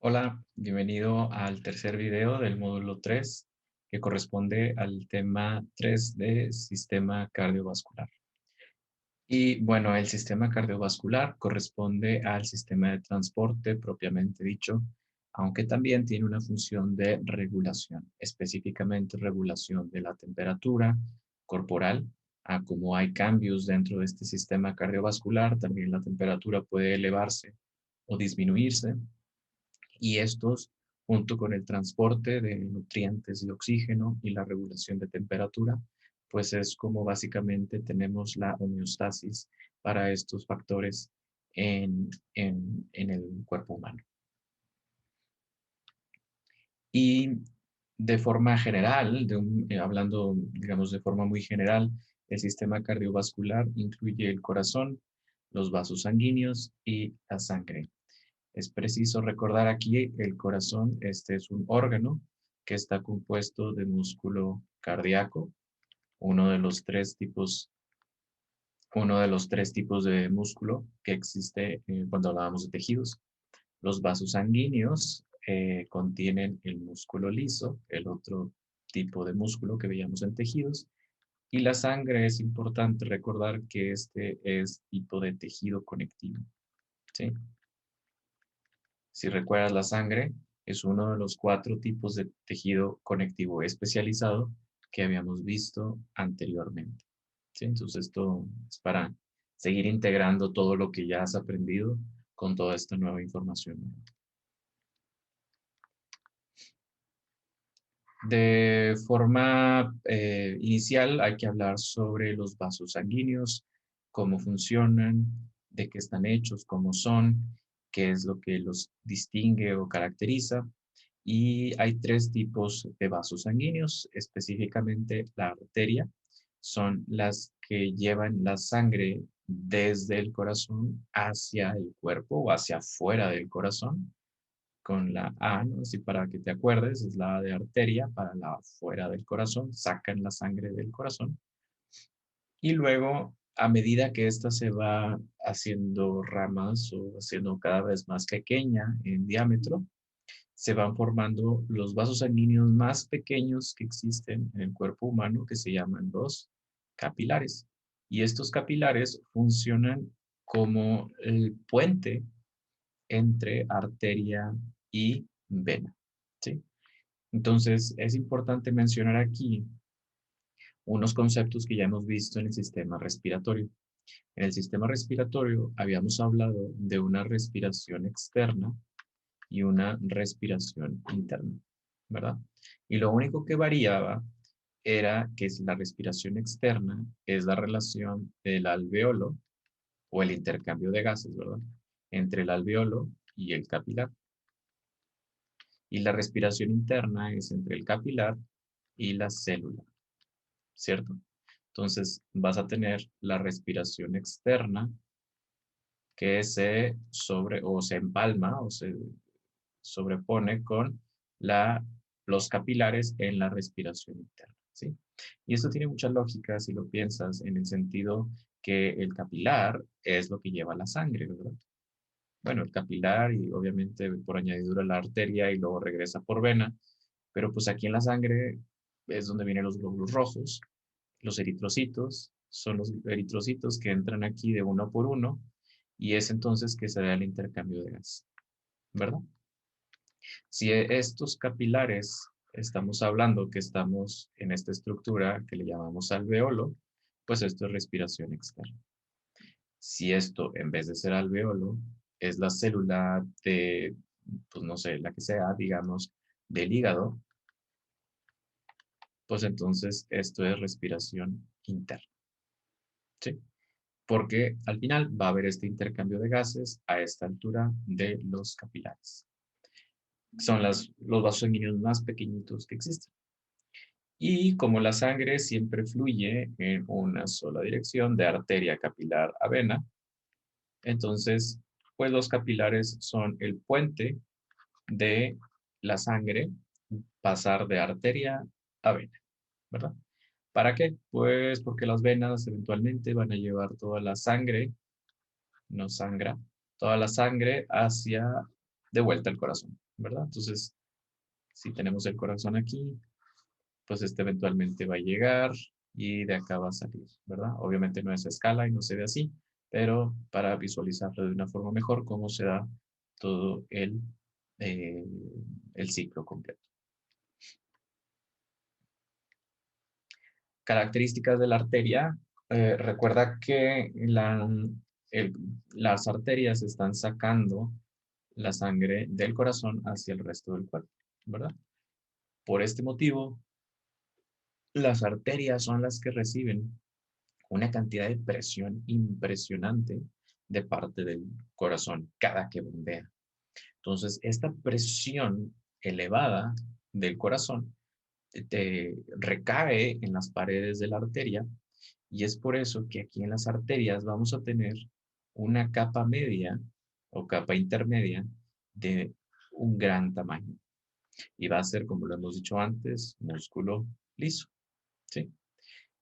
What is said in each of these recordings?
Hola, bienvenido al tercer video del módulo 3, que corresponde al tema 3 de sistema cardiovascular. Y bueno, el sistema cardiovascular corresponde al sistema de transporte propiamente dicho, aunque también tiene una función de regulación, específicamente regulación de la temperatura corporal. Como hay cambios dentro de este sistema cardiovascular, también la temperatura puede elevarse o disminuirse y estos, junto con el transporte de nutrientes y oxígeno y la regulación de temperatura, pues es como básicamente tenemos la homeostasis para estos factores en el cuerpo humano. Y de forma general, hablando, digamos, de forma muy general, el sistema cardiovascular incluye el corazón, los vasos sanguíneos y la sangre. Es preciso recordar aquí el corazón, este es un órgano que está compuesto de músculo cardíaco, uno de los tres tipos, uno de los tres tipos de músculo que existe cuando hablábamos de tejidos. Los vasos sanguíneos contienen el músculo liso, el otro tipo de músculo que veíamos en tejidos, y la sangre es importante recordar que este es tipo de tejido conectivo, ¿sí? Si recuerdas, la sangre es uno de los 4 tipos de tejido conectivo especializado que habíamos visto anteriormente, ¿sí? Entonces, esto es para seguir integrando todo lo que ya has aprendido con toda esta nueva información. De forma inicial, hay que hablar sobre los vasos sanguíneos, cómo funcionan, de qué están hechos, cómo son, qué es lo que los distingue o caracteriza. Y hay 3 tipos de vasos sanguíneos, específicamente la arteria, son las que llevan la sangre desde el corazón hacia el cuerpo o hacia afuera del corazón con la A, ¿no? Así para que te acuerdes, es la A de arteria, para la afuera del corazón, sacan la sangre del corazón. Y luego, a medida que ésta se va haciendo ramas o haciendo cada vez más pequeña en diámetro, se van formando los vasos sanguíneos más pequeños que existen en el cuerpo humano, que se llaman los capilares. Y estos capilares funcionan como el puente entre arteria y vena, ¿sí? Entonces, es importante mencionar aquí unos conceptos que ya hemos visto en el sistema respiratorio. En el sistema respiratorio habíamos hablado de una respiración externa y una respiración interna, ¿verdad? Y lo único que variaba era que la respiración externa es la relación del alveolo o el intercambio de gases, ¿verdad? Entre el alveolo y el capilar. Y la respiración interna es entre el capilar y la célula, ¿cierto? Entonces vas a tener la respiración externa que se sobre o se empalma o se sobrepone con la, los capilares en la respiración interna, ¿sí? Y esto tiene mucha lógica si lo piensas en el sentido que el capilar es lo que lleva la sangre, ¿verdad? Bueno, el capilar y obviamente por añadidura la arteria y luego regresa por vena, pero pues aquí en la sangre es donde vienen los glóbulos rojos, los eritrocitos, son los eritrocitos que entran aquí de uno por uno y es entonces que se da el intercambio de gas, ¿verdad? Si estos capilares estamos hablando que estamos en esta estructura que le llamamos alveolo, pues esto es respiración externa. Si esto, en vez de ser alveolo, es la célula de, pues no sé, la que sea, digamos, del hígado, pues entonces esto es respiración interna, ¿sí? Porque al final va a haber este intercambio de gases a esta altura de los capilares. Son los vasos sanguíneos más pequeñitos que existen. Y como la sangre siempre fluye en una sola dirección, de arteria capilar a vena, entonces, pues los capilares son el puente de la sangre pasar de arteria a vena, ¿verdad? ¿Para qué? Pues porque las venas eventualmente van a llevar toda la sangre, no sangra, toda la sangre hacia de vuelta al corazón, ¿verdad? Entonces, si tenemos el corazón aquí, pues este eventualmente va a llegar y de acá va a salir, ¿verdad? Obviamente no es a escala y no se ve así, pero para visualizarlo de una forma mejor, cómo se da todo eh, el ciclo completo. Características de la arteria. Recuerda que las arterias están sacando la sangre del corazón hacia el resto del cuerpo, ¿verdad? Por este motivo, las arterias son las que reciben una cantidad de presión impresionante de parte del corazón cada que bombea. Entonces, esta presión elevada del corazón recae en las paredes de la arteria y es por eso que aquí en las arterias vamos a tener una capa media o capa intermedia de un gran tamaño y va a ser, como lo hemos dicho antes, músculo liso, ¿sí?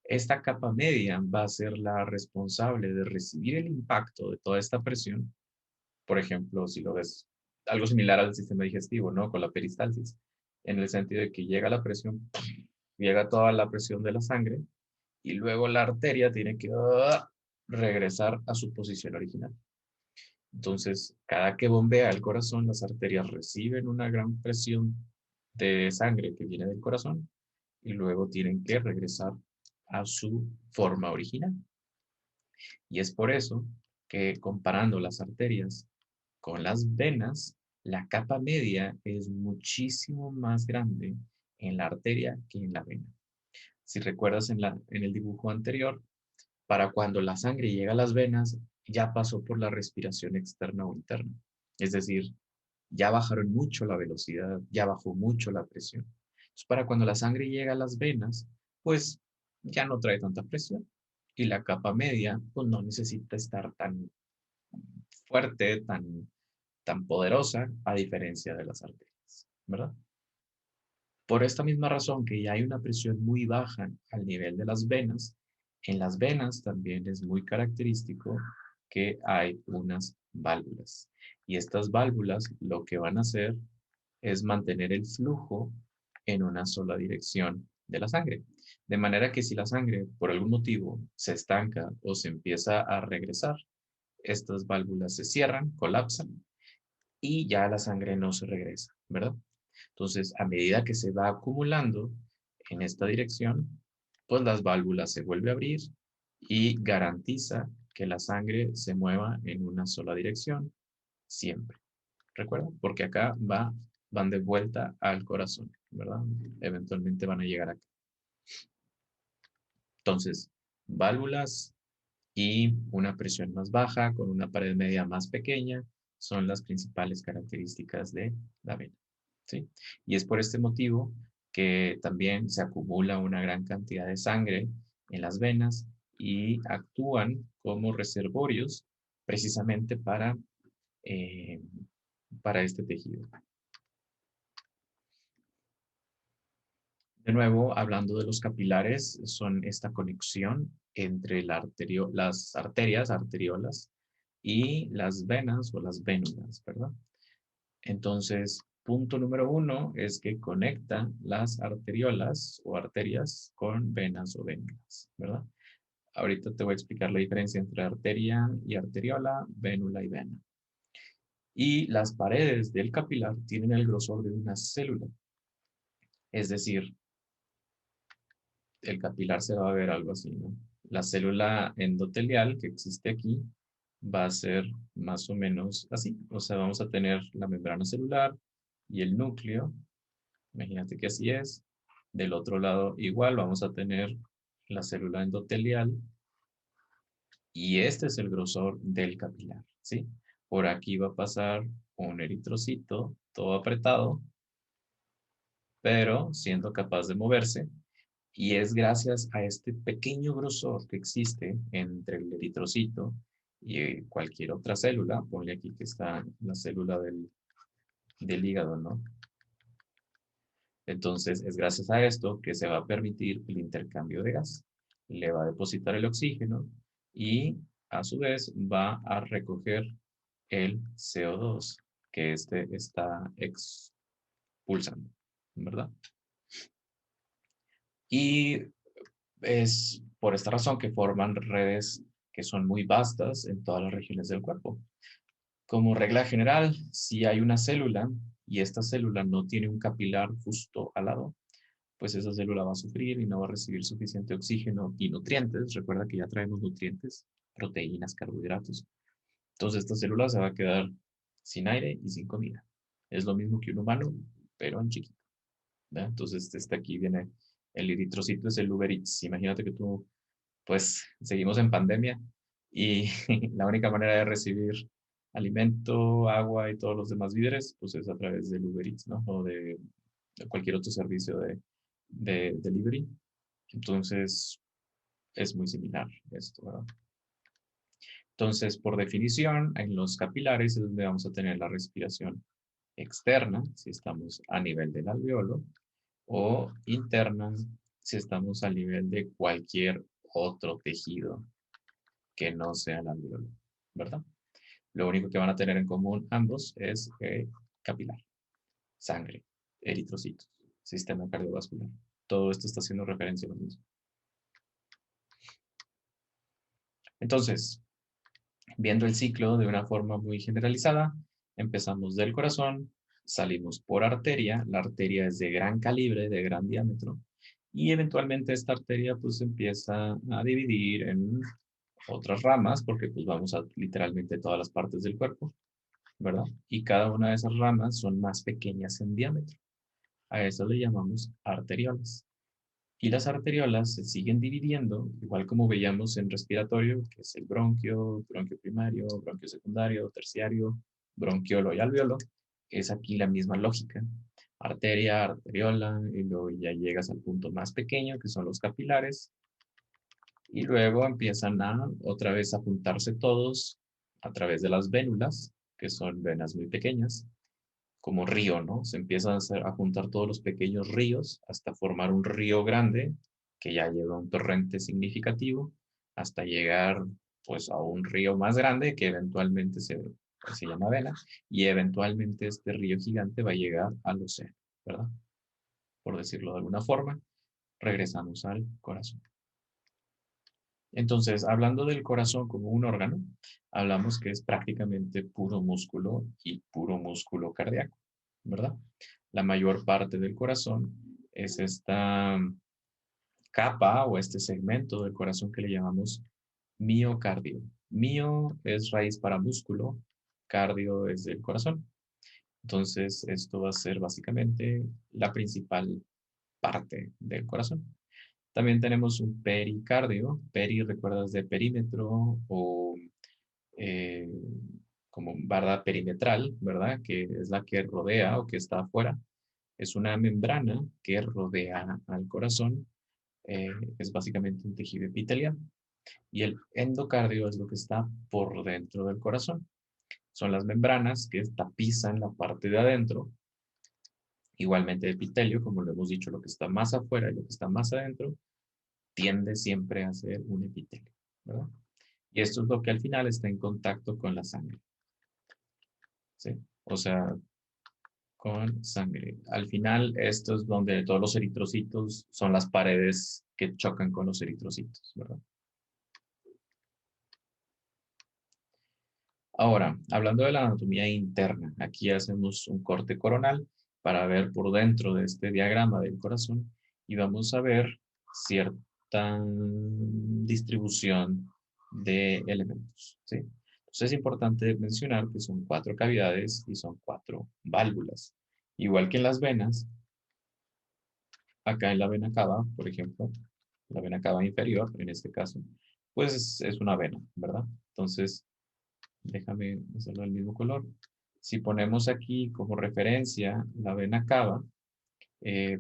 Esta capa media va a ser la responsable de recibir el impacto de toda esta presión. Por ejemplo, si lo ves, algo similar al sistema digestivo, ¿no? Con la peristalsis, en el sentido de que llega la presión, llega toda la presión de la sangre y luego la arteria tiene que regresar a su posición original. Entonces, cada que bombea el corazón, las arterias reciben una gran presión de sangre que viene del corazón y luego tienen que regresar a su forma original. Y es por eso que comparando las arterias con las venas, la capa media es muchísimo más grande en la arteria que en la vena. Si recuerdas en el dibujo anterior, para cuando la sangre llega a las venas, ya pasó por la respiración externa o interna. Es decir, ya bajaron mucho la velocidad, ya bajó mucho la presión. Entonces, para cuando la sangre llega a las venas, pues ya no trae tanta presión. Y la capa media, pues no necesita estar tan fuerte, tan poderosa, a diferencia de las arterias, ¿verdad? Por esta misma razón que ya hay una presión muy baja al nivel de las venas, en las venas también es muy característico que hay unas válvulas. Y estas válvulas lo que van a hacer es mantener el flujo en una sola dirección de la sangre. De manera que si la sangre por algún motivo se estanca o se empieza a regresar, estas válvulas se cierran, colapsan y ya la sangre no se regresa, ¿verdad? Entonces, a medida que se va acumulando en esta dirección, pues las válvulas se vuelve a abrir y garantiza que la sangre se mueva en una sola dirección siempre. ¿Recuerda? Porque acá van de vuelta al corazón, ¿verdad? Eventualmente van a llegar acá. Entonces, válvulas y una presión más baja con una pared media más pequeña son las principales características de la vena, ¿sí? Y es por este motivo que también se acumula una gran cantidad de sangre en las venas y actúan como reservorios precisamente eh, para este tejido. De nuevo, hablando de los capilares, son esta conexión entre las arterias, arteriolas, y las venas o las vénulas, ¿verdad? Entonces, punto número uno es que conecta las arteriolas o arterias con venas o vénulas, ¿verdad? Ahorita te voy a explicar la diferencia entre arteria y arteriola, vénula y vena. Y las paredes del capilar tienen el grosor de una célula, es decir, el capilar se va a ver algo así, ¿no? La célula endotelial que existe aquí va a ser más o menos así. O sea, vamos a tener la membrana celular y el núcleo. Imagínate que así es. Del otro lado igual vamos a tener la célula endotelial y este es el grosor del capilar, ¿sí? Por aquí va a pasar un eritrocito todo apretado, pero siendo capaz de moverse. Y es gracias a este pequeño grosor que existe entre el eritrocito y cualquier otra célula, ponle aquí que está la célula del hígado, ¿no? Entonces es gracias a esto que se va a permitir el intercambio de gas. Le va a depositar el oxígeno y a su vez va a recoger el CO2 que este está expulsando, ¿verdad? Y es por esta razón que forman redes que son muy vastas en todas las regiones del cuerpo. Como regla general, si hay una célula y esta célula no tiene un capilar justo al lado, pues esa célula va a sufrir y no va a recibir suficiente oxígeno y nutrientes. Recuerda que ya traemos nutrientes, proteínas, carbohidratos. Entonces esta célula se va a quedar sin aire y sin comida. Es lo mismo que un humano, pero en chiquito, ¿verdad? Entonces aquí viene el eritrocito, es el Uber Eats. Imagínate que tú, pues seguimos en pandemia y la única manera de recibir alimento, agua y todos los demás víveres, pues es a través del Uber Eats, ¿no? O de cualquier otro servicio de delivery. Entonces, es muy similar esto, ¿verdad? Entonces, por definición, en los capilares es donde vamos a tener la respiración externa, si estamos a nivel del alveolo, o interna, si estamos a nivel de cualquier otro tejido que no sea el alveolo, ¿verdad? Lo único que van a tener en común ambos es capilar, sangre, eritrocitos, sistema cardiovascular. Todo esto está haciendo referencia a lo mismo. Entonces, viendo el ciclo de una forma muy generalizada, empezamos del corazón, salimos por arteria, la arteria es de gran calibre, de gran diámetro, y eventualmente esta arteria pues empieza a dividir en otras ramas, porque pues vamos a literalmente todas las partes del cuerpo, ¿verdad? Y cada una de esas ramas son más pequeñas en diámetro. A eso le llamamos arteriolas. Y las arteriolas se siguen dividiendo, igual como veíamos en respiratorio, que es el bronquio, bronquio primario, bronquio secundario, terciario, bronquiolo y alveolo. Es aquí la misma lógica. Arteria, arteriola, y luego ya llegas al punto más pequeño, que son los capilares, y luego empiezan a otra vez a juntarse todos a través de las vénulas, que son venas muy pequeñas, como río, ¿no? Se empiezan a juntar todos los pequeños ríos hasta formar un río grande que ya lleva un torrente significativo hasta llegar pues a un río más grande que eventualmente se llama vena y eventualmente este río gigante va a llegar al océano, ¿verdad? Por decirlo de alguna forma, regresamos al corazón. Entonces, hablando del corazón como un órgano, hablamos que es prácticamente puro músculo y puro músculo cardíaco, ¿verdad? La mayor parte del corazón es esta capa o este segmento del corazón que le llamamos miocardio. Mio es raíz para músculo, cardio es del corazón. Entonces, esto va a ser básicamente la principal parte del corazón. También tenemos un pericardio. Peri, recuerdas de perímetro o eh, como barra perimetral, ¿verdad? Que es la que rodea o que está afuera. Es una membrana que rodea al corazón. Es básicamente un tejido epitelial. Y el endocardio es lo que está por dentro del corazón. Son las membranas que tapizan la parte de adentro. Igualmente epitelio, como lo hemos dicho, lo que está más afuera y lo que está más adentro tiende siempre a ser un epitelio, ¿verdad? Y esto es lo que al final está en contacto con la sangre, ¿sí? O sea, con sangre. Al final, esto es donde todos los eritrocitos son las paredes que chocan con los eritrocitos, ¿verdad? Ahora, hablando de la anatomía interna, aquí hacemos un corte coronal para ver por dentro de este diagrama del corazón y vamos a ver cierta distribución de elementos, ¿sí? Entonces es importante mencionar que son cuatro cavidades y son cuatro válvulas. Igual que en las venas, acá en la vena cava, por ejemplo, la vena cava inferior, en este caso, pues es una vena, ¿verdad? Entonces, déjame hacerlo del mismo color. Si ponemos aquí como referencia la vena cava,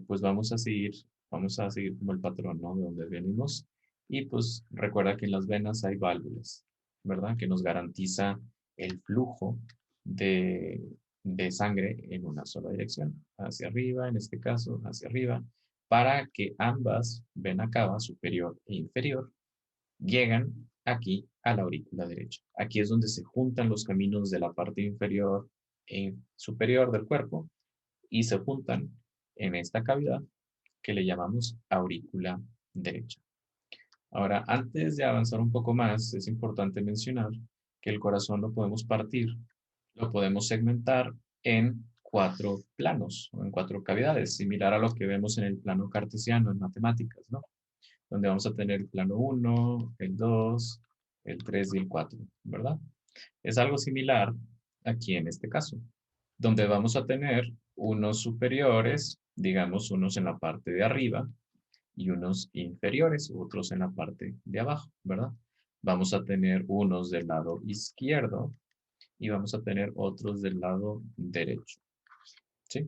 pues vamos a seguir como el patrón, ¿no? De donde venimos. Y pues recuerda que en las venas hay válvulas, ¿verdad? Que nos garantiza el flujo de, de sangre en una sola dirección, hacia arriba, en este caso, hacia arriba, para que ambas, vena cava superior e inferior, llegan aquí a la aurícula derecha. Aquí es donde se juntan los caminos de la parte inferior superior del cuerpo y se juntan en esta cavidad que le llamamos aurícula derecha. Ahora, antes de avanzar un poco más, es importante mencionar que el corazón lo podemos partir, lo podemos segmentar en 4 planos o en 4 cavidades, similar a lo que vemos en el plano cartesiano en matemáticas, ¿no? Donde vamos a tener el plano 1, el 2, el 3 y el 4, ¿verdad? Es algo similar aquí en este caso, donde vamos a tener unos superiores, digamos unos en la parte de arriba y unos inferiores, otros en la parte de abajo, ¿verdad? Vamos a tener unos del lado izquierdo y vamos a tener otros del lado derecho, ¿sí?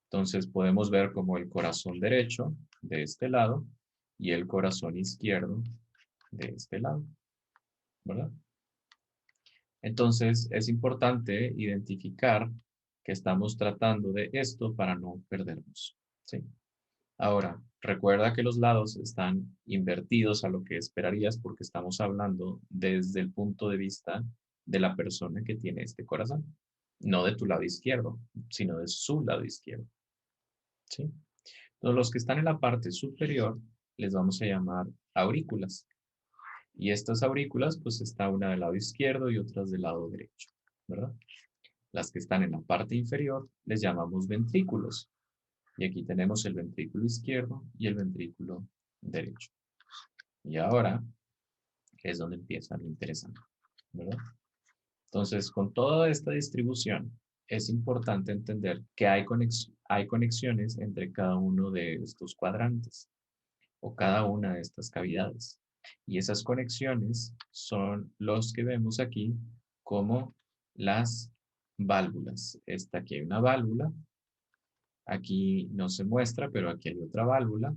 Entonces podemos ver como el corazón derecho de este lado y el corazón izquierdo de este lado, ¿verdad? Entonces es importante identificar que estamos tratando de esto para no perdernos, ¿sí? Ahora, recuerda que los lados están invertidos a lo que esperarías porque estamos hablando desde el punto de vista de la persona que tiene este corazón, no de tu lado izquierdo, sino de su lado izquierdo, ¿sí? Entonces, los que están en la parte superior les vamos a llamar aurículas. Y estas aurículas, pues está una del lado izquierdo y otras del lado derecho, ¿verdad? Las que están en la parte inferior les llamamos ventrículos. Y aquí tenemos el ventrículo izquierdo y el ventrículo derecho. Y ahora es donde empieza lo interesante, ¿verdad? Entonces, con toda esta distribución, es importante entender que hay conexiones entre cada uno de estos cuadrantes o cada una de estas cavidades. Y esas conexiones son los que vemos aquí como las válvulas. Aquí hay una válvula, aquí no se muestra, pero aquí hay otra válvula,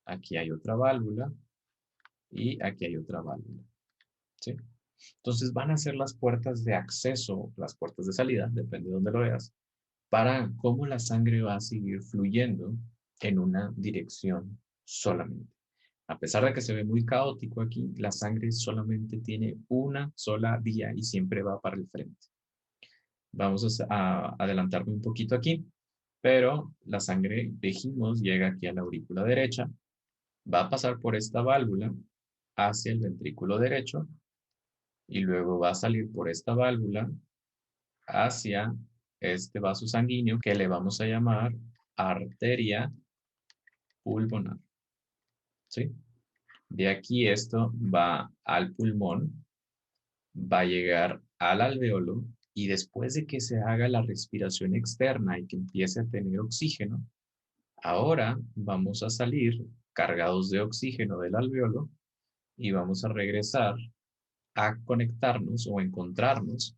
aquí hay otra válvula y aquí hay otra válvula, ¿sí? Entonces van a ser las puertas de acceso, las puertas de salida, depende de dónde lo veas, para cómo la sangre va a seguir fluyendo en una dirección solamente. A pesar de que se ve muy caótico aquí, la sangre solamente tiene una sola vía y siempre va para el frente. Vamos a adelantarme un poquito aquí, pero la sangre, dijimos, llega aquí a la aurícula derecha, va a pasar por esta válvula hacia el ventrículo derecho y luego va a salir por esta válvula hacia este vaso sanguíneo que le vamos a llamar arteria pulmonar, ¿sí? De aquí esto va al pulmón, va a llegar al alveolo y después de que se haga la respiración externa y que empiece a tener oxígeno, ahora vamos a salir cargados de oxígeno del alveolo y vamos a regresar a conectarnos o encontrarnos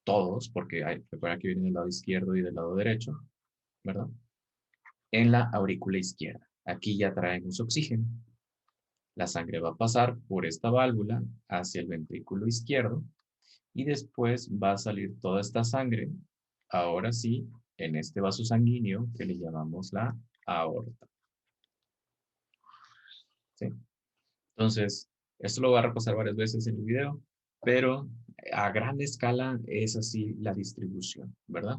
todos, porque recuerda que viene del lado izquierdo y del lado derecho, ¿verdad? En la aurícula izquierda. Aquí ya traemos oxígeno. La sangre va a pasar por esta válvula hacia el ventrículo izquierdo y después va a salir toda esta sangre, ahora sí, en este vaso sanguíneo que le llamamos la aorta, ¿sí? Entonces, esto lo voy a repasar varias veces en el video, pero a gran escala es así la distribución, ¿verdad?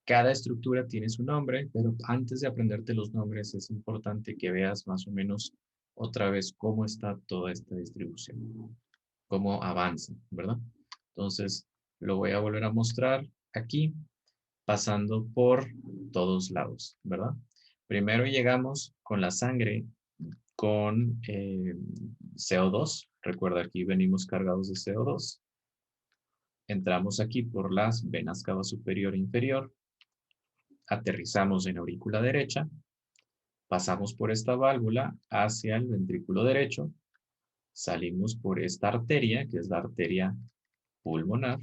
Cada estructura tiene su nombre, pero antes de aprenderte los nombres es importante que veas más o menos otra vez cómo está toda esta distribución, cómo avanza, ¿verdad? Entonces, lo voy a volver a mostrar aquí, pasando por todos lados, ¿verdad? Primero llegamos con la sangre con CO2. Recuerda, aquí venimos cargados de CO2. Entramos aquí por las venas cava superior e inferior. Aterrizamos en aurícula derecha. Pasamos por esta válvula hacia el ventrículo derecho. Salimos por esta arteria, que es la arteria pulmonar.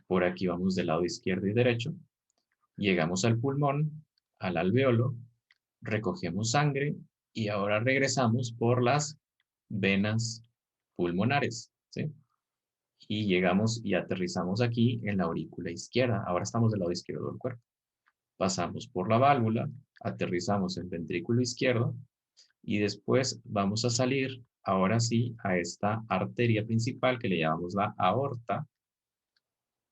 Por aquí vamos del lado izquierdo y derecho. Llegamos al pulmón, al alveolo, recogemos sangre y ahora regresamos por las venas pulmonares, ¿sí? Y llegamos y aterrizamos aquí en la aurícula izquierda. Ahora estamos del lado izquierdo del cuerpo. Pasamos por la válvula, aterrizamos en el ventrículo izquierdo y después vamos a salir, ahora sí, a esta arteria principal que le llamamos la aorta.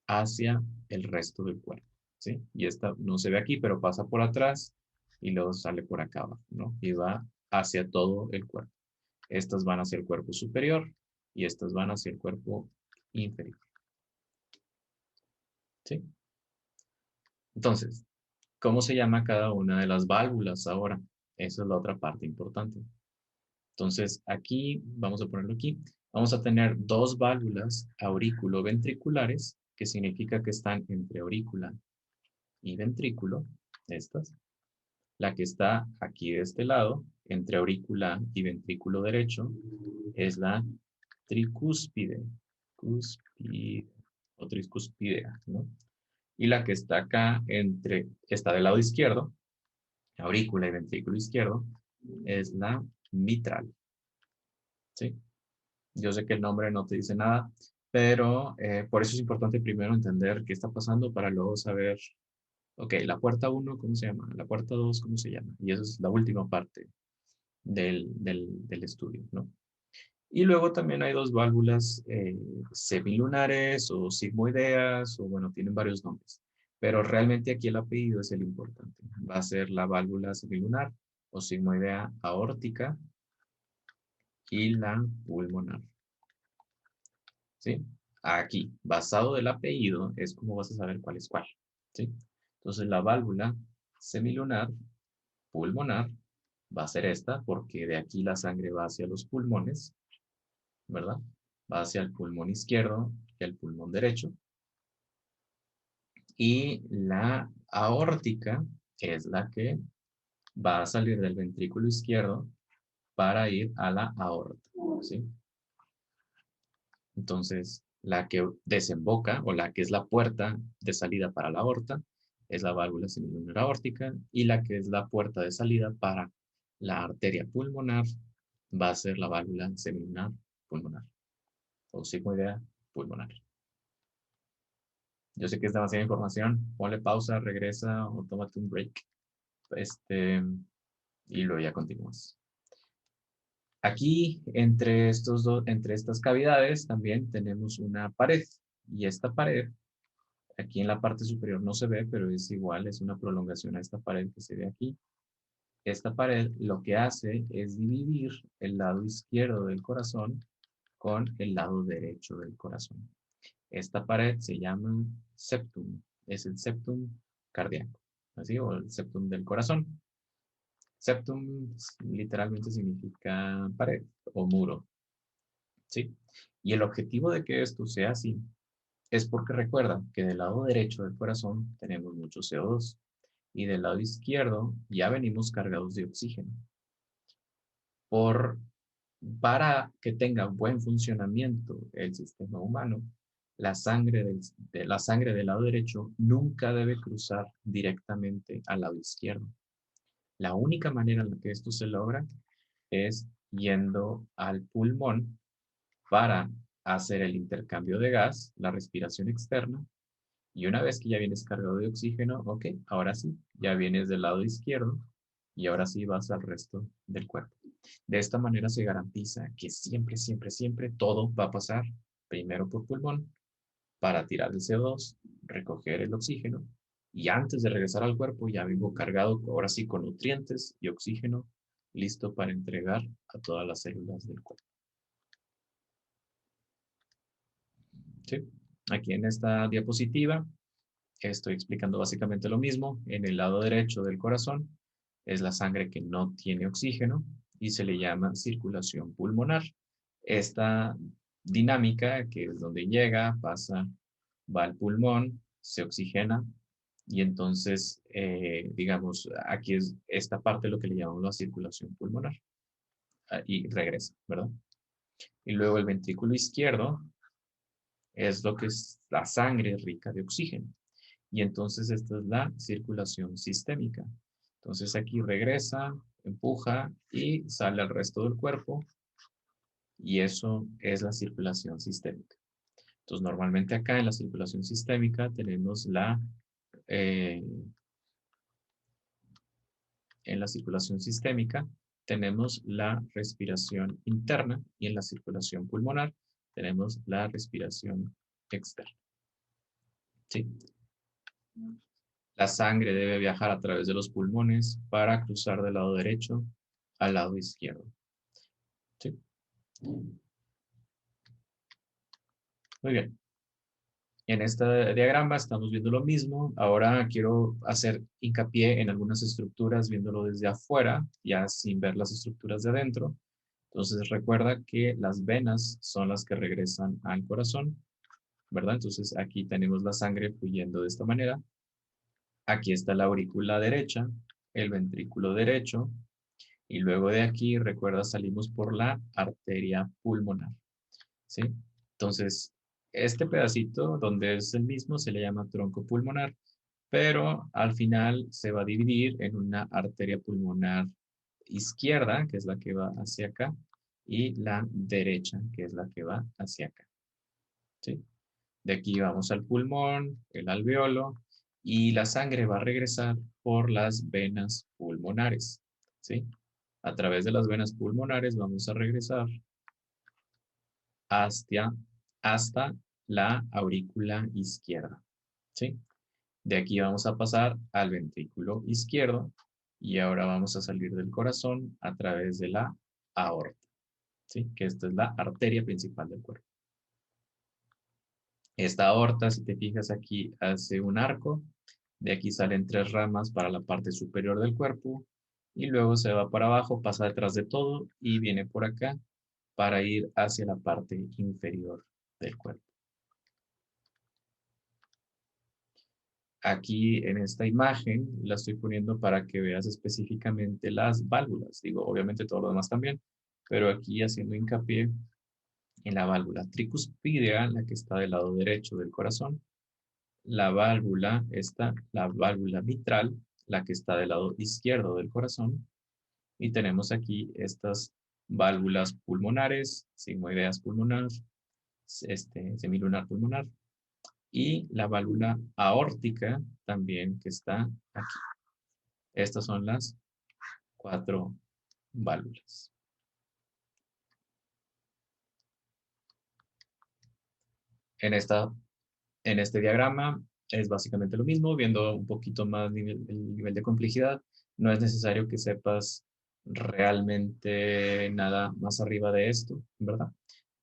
hacia el resto del cuerpo, ¿sí? Y esta no se ve aquí, pero pasa por atrás y luego sale por acá abajo, ¿no? Y va hacia todo el cuerpo. Estas van hacia el cuerpo superior y estas van hacia el cuerpo inferior, ¿sí? Entonces, ¿cómo se llama cada una de las válvulas ahora? Esa es la otra parte importante. Entonces, aquí, vamos a ponerlo aquí, vamos a tener dos válvulas aurículo-ventriculares, que significa que están entre aurícula y ventrículo, estas. La que está aquí de este lado, entre aurícula y ventrículo derecho, es la tricúspide, cúspide, o tricuspidea, ¿no? Y la que está acá, está del lado izquierdo, aurícula y ventrículo izquierdo, es la mitral, ¿sí? Yo sé que el nombre no te dice nada, pero por eso es importante primero entender qué está pasando para luego saber, ok, la puerta uno ¿cómo se llama? La puerta 2 ¿cómo se llama? Y esa es la última parte del estudio, ¿no? Y luego también hay dos válvulas semilunares o sigmoideas, o bueno, tienen varios nombres. Pero realmente aquí el apellido es el importante. Va a ser la válvula semilunar o sigmoidea aórtica y la pulmonar. ¿Sí? Aquí, basado del apellido, es como vas a saber cuál es cuál. ¿Sí? Entonces la válvula semilunar, pulmonar, va a ser esta, porque de aquí la sangre va hacia los pulmones, ¿verdad? Va hacia el pulmón izquierdo y el pulmón derecho. Y la aórtica es la que va a salir del ventrículo izquierdo para ir a la aorta, ¿sí? Entonces, la que desemboca o la que es la puerta de salida para la aorta es la válvula semilunar aórtica y la que es la puerta de salida para la arteria pulmonar va a ser la válvula semilunar pulmonar o sigmoidea pulmonar. Yo sé que es demasiada información, ponle pausa, regresa o tómate un break. Y luego ya continúas. Aquí, entre estas cavidades, también tenemos una pared. Y esta pared, aquí en la parte superior no se ve, pero es igual, es una prolongación a esta pared que se ve aquí. Esta pared lo que hace es dividir el lado izquierdo del corazón con el lado derecho del corazón. Esta pared se llama septum, es el septum cardíaco, así, o el septum del corazón. Septum literalmente significa pared o muro, ¿sí? Y el objetivo de que esto sea así es porque recuerda que del lado derecho del corazón tenemos mucho CO2 y del lado izquierdo ya venimos cargados de oxígeno. Por, para que tenga buen funcionamiento el sistema humano, la sangre del lado derecho nunca debe cruzar directamente al lado izquierdo. La única manera en la que esto se logra es yendo al pulmón para hacer el intercambio de gas, la respiración externa, y una vez que ya vienes cargado de oxígeno, ok, ahora sí, ya vienes del lado izquierdo y ahora sí vas al resto del cuerpo. De esta manera se garantiza que siempre, siempre, siempre todo va a pasar primero por pulmón para tirar el CO2, recoger el oxígeno y antes de regresar al cuerpo ya vengo cargado ahora sí con nutrientes y oxígeno listo para entregar a todas las células del cuerpo. ¿Sí? Aquí en esta diapositiva estoy explicando básicamente lo mismo. En el lado derecho del corazón es la sangre que no tiene oxígeno y se le llama circulación pulmonar. Esta dinámica, que es donde llega, pasa, va al pulmón, se oxigena y entonces, digamos, aquí es esta parte lo que le llamamos la circulación pulmonar y regresa, ¿verdad? Y luego el ventrículo izquierdo es lo que es la sangre rica de oxígeno. Y entonces esta es la circulación sistémica. Entonces aquí regresa, empuja y sale al resto del cuerpo y eso es la circulación sistémica. Entonces normalmente acá en la circulación sistémica tenemos eh, en la circulación sistémica tenemos la respiración interna y en la circulación pulmonar tenemos la respiración externa. ¿sí? La sangre debe viajar a través de los pulmones para cruzar del lado derecho al lado izquierdo, ¿sí? Muy bien. En este diagrama estamos viendo lo mismo. Ahora quiero hacer hincapié en algunas estructuras viéndolo desde afuera, ya sin ver las estructuras de adentro. Entonces recuerda que las venas son las que regresan al corazón, ¿verdad? Entonces aquí tenemos la sangre fluyendo de esta manera. Aquí está la aurícula derecha, el ventrículo derecho, y luego de aquí, recuerda, salimos por la arteria pulmonar, ¿sí? Entonces, este pedacito donde es el mismo se le llama tronco pulmonar, pero al final se va a dividir en una arteria pulmonar izquierda, que es la que va hacia acá, y la derecha, que es la que va hacia acá, ¿sí? De aquí vamos al pulmón, el alveolo, y la sangre va a regresar por las venas pulmonares, ¿sí? A través de las venas pulmonares vamos a regresar hasta, hasta la aurícula izquierda, ¿sí? De aquí vamos a pasar al ventrículo izquierdo y ahora vamos a salir del corazón a través de la aorta, ¿sí? Que esta es la arteria principal del cuerpo. Esta aorta, si te fijas aquí, hace un arco. De aquí salen tres ramas para la parte superior del cuerpo y luego se va para abajo, pasa detrás de todo y viene por acá para ir hacia la parte inferior del cuerpo. Aquí en esta imagen la estoy poniendo para que veas específicamente las válvulas. Digo, obviamente todo lo demás también, pero aquí haciendo hincapié en la válvula tricuspidea, la que está del lado derecho del corazón, la válvula esta, la válvula mitral, la que está del lado izquierdo del corazón, y tenemos aquí estas válvulas pulmonares, sigmoideas pulmonar, semilunar pulmonar, y la válvula aórtica también que está aquí. Estas son las cuatro válvulas. En, esta, en este diagrama es básicamente lo mismo, viendo un poquito más el nivel de complejidad. No es necesario que sepas realmente nada más arriba de esto, ¿verdad?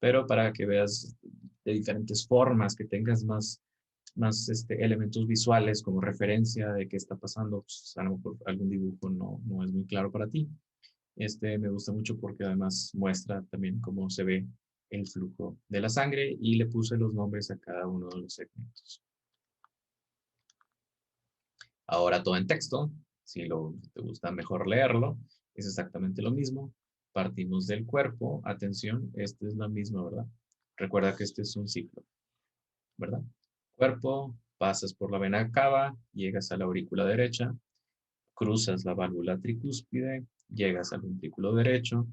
Pero para que veas de diferentes formas, que tengas más elementos visuales como referencia de qué está pasando, pues, a lo mejor algún dibujo no es muy claro para ti. Me gusta mucho porque además muestra también cómo se ve el flujo de la sangre y le puse los nombres a cada uno de los segmentos. Ahora todo en texto, si te gusta mejor leerlo, es exactamente lo mismo. Partimos del cuerpo, atención, este es la misma, ¿verdad? Recuerda que este es un ciclo, ¿verdad? Cuerpo, pasas por la vena cava, llegas a la aurícula derecha, cruzas la válvula tricúspide, llegas al ventrículo derecho,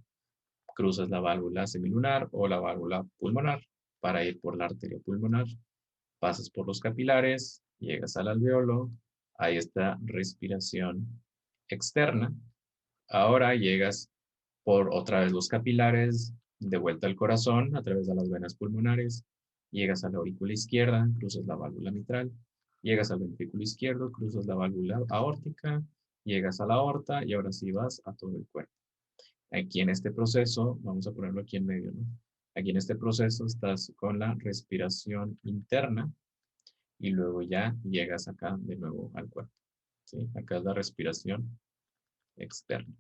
cruzas la válvula semilunar o la válvula pulmonar para ir por la arteria pulmonar, pasas por los capilares, llegas al alveolo, ahí está respiración externa. Ahora llegas por otra vez los capilares, de vuelta al corazón a través de las venas pulmonares, llegas a la aurícula izquierda, cruzas la válvula mitral, llegas al ventrículo izquierdo, cruzas la válvula aórtica, llegas a la aorta y ahora sí vas a todo el cuerpo. Aquí en este proceso, vamos a ponerlo aquí en medio, ¿no? Aquí en este proceso estás con la respiración interna y luego ya llegas acá de nuevo al cuerpo, ¿sí? Acá es la respiración externa.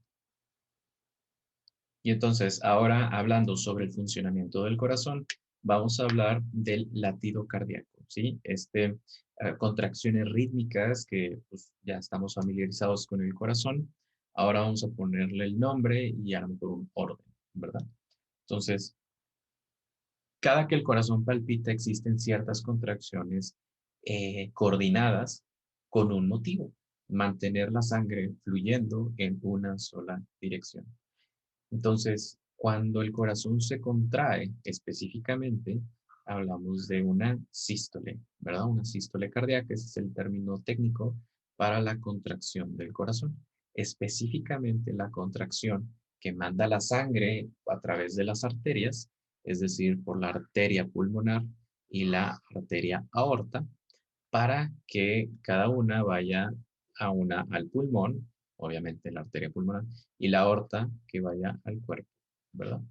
Y entonces, ahora hablando sobre el funcionamiento del corazón, vamos a hablar del latido cardíaco, ¿sí? Contracciones rítmicas que pues, ya estamos familiarizados con el corazón. Ahora vamos a ponerle el nombre y a lo mejor un orden, ¿verdad? Entonces, cada que el corazón palpita existen ciertas contracciones coordinadas con un motivo, mantener la sangre fluyendo en una sola dirección. Entonces, cuando el corazón se contrae específicamente, hablamos de una sístole, ¿verdad? Una sístole cardíaca, ese es el término técnico para la contracción del corazón. Específicamente la contracción que manda la sangre a través de las arterias, es decir, por la arteria pulmonar y la arteria aorta, para que cada una vaya al pulmón, obviamente la arteria pulmonar, y la aorta que vaya al cuerpo, ¿verdad?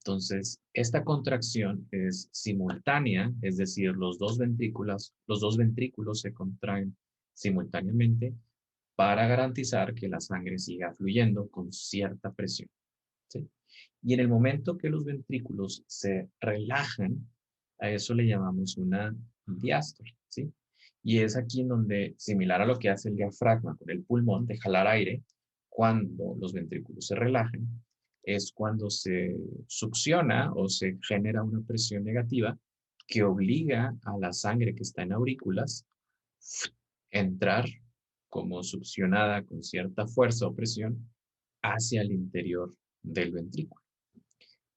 Entonces, esta contracción es simultánea, es decir, los dos ventrículos se contraen simultáneamente para garantizar que la sangre siga fluyendo con cierta presión, ¿sí? Y en el momento que los ventrículos se relajan, a eso le llamamos una diástole, ¿sí? Y es aquí en donde, similar a lo que hace el diafragma con el pulmón, de jalar aire, cuando los ventrículos se relajan, es cuando se succiona o se genera una presión negativa que obliga a la sangre que está en aurículas a entrar como succionada con cierta fuerza o presión hacia el interior del ventrículo.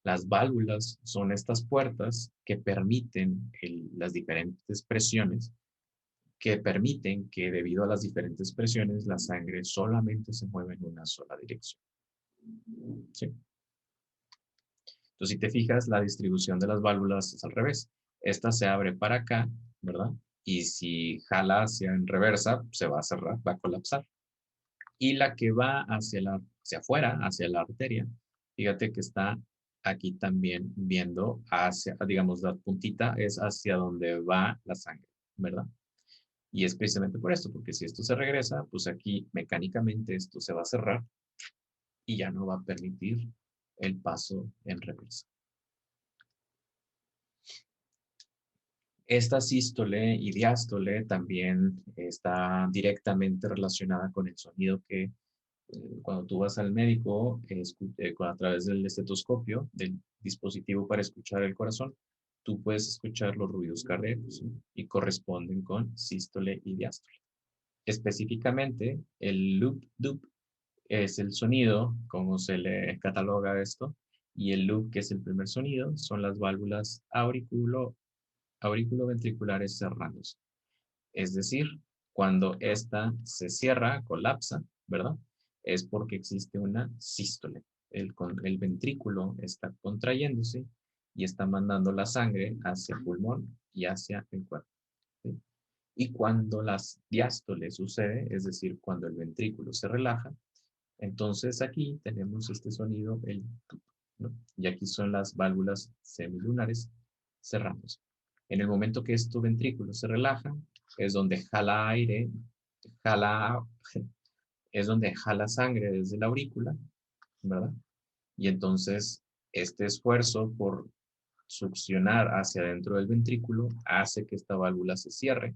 Las válvulas son estas puertas que permiten las diferentes presiones, que permiten que debido a las diferentes presiones la sangre solamente se mueva en una sola dirección. ¿Sí? Entonces, si te fijas, la distribución de las válvulas es al revés. Esta se abre para acá, ¿verdad? Y si jala hacia en reversa, se va a cerrar, va a colapsar. Y la que va hacia afuera, hacia la arteria, fíjate que está aquí también viendo hacia, digamos, la puntita es hacia donde va la sangre, ¿verdad? Y es precisamente por esto, porque si esto se regresa, pues aquí mecánicamente esto se va a cerrar y ya no va a permitir el paso en reversa. Esta sístole y diástole también está directamente relacionada con el sonido que cuando tú vas al médico a través del estetoscopio, del dispositivo para escuchar el corazón, tú puedes escuchar los ruidos cardíacos, ¿no? Y corresponden con sístole y diástole. Específicamente, el loop-doop es el sonido, como se le cataloga esto, y el loop, que es el primer sonido, son las válvulas auriculoventriculares cerrándose. Es decir, cuando esta se cierra, colapsa, ¿verdad? Es porque existe una sístole. El ventrículo está contrayéndose y está mandando la sangre hacia el pulmón y hacia el cuerpo, ¿sí? Y cuando las diástoles sucede, es decir, cuando el ventrículo se relaja, entonces aquí tenemos este sonido, el tup, ¿no? Y aquí son las válvulas semilunares cerrándose. En el momento que estos ventrículos se relajan, es donde jala aire, jala, es donde jala sangre desde la aurícula, ¿verdad? Y entonces este esfuerzo por succionar hacia adentro del ventrículo hace que esta válvula se cierre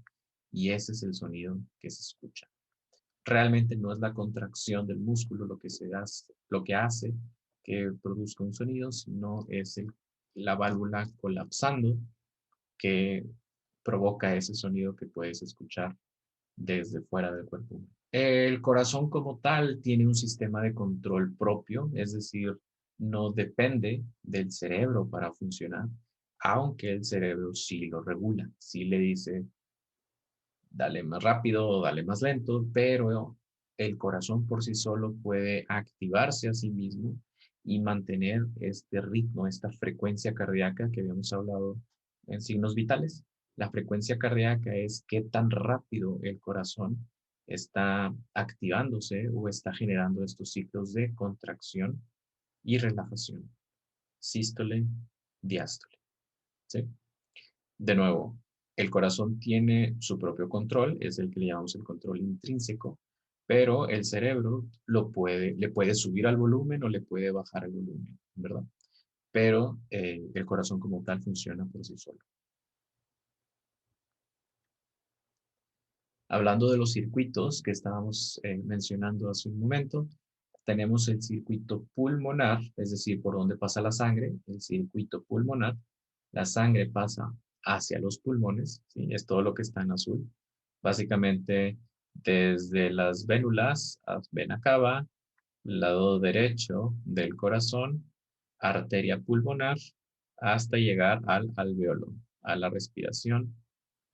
y ese es el sonido que se escucha. Realmente no es la contracción del músculo lo que hace que produzca un sonido, sino es la válvula colapsando que provoca ese sonido que puedes escuchar desde fuera del cuerpo. El corazón como tal tiene un sistema de control propio, es decir, no depende del cerebro para funcionar, aunque el cerebro sí lo regula, sí le dice, dale más rápido o dale más lento, pero el corazón por sí solo puede activarse a sí mismo y mantener este ritmo, esta frecuencia cardíaca que habíamos hablado en signos vitales. La frecuencia cardíaca es qué tan rápido el corazón está activándose o está generando estos ciclos de contracción y relajación. Sístole, diástole. ¿Sí? De nuevo, el corazón tiene su propio control, es el que le llamamos el control intrínseco, pero el cerebro le puede subir al volumen o le puede bajar el volumen, ¿verdad? Pero el corazón como tal funciona por sí solo. Hablando de los circuitos que estábamos mencionando hace un momento, tenemos el circuito pulmonar, es decir, por donde pasa la sangre, el circuito pulmonar. La sangre pasa hacia los pulmones, ¿sí? Es todo lo que está en azul. Básicamente, desde las vénulas, vena cava, lado derecho del corazón, arteria pulmonar, hasta llegar al alveolo, a la respiración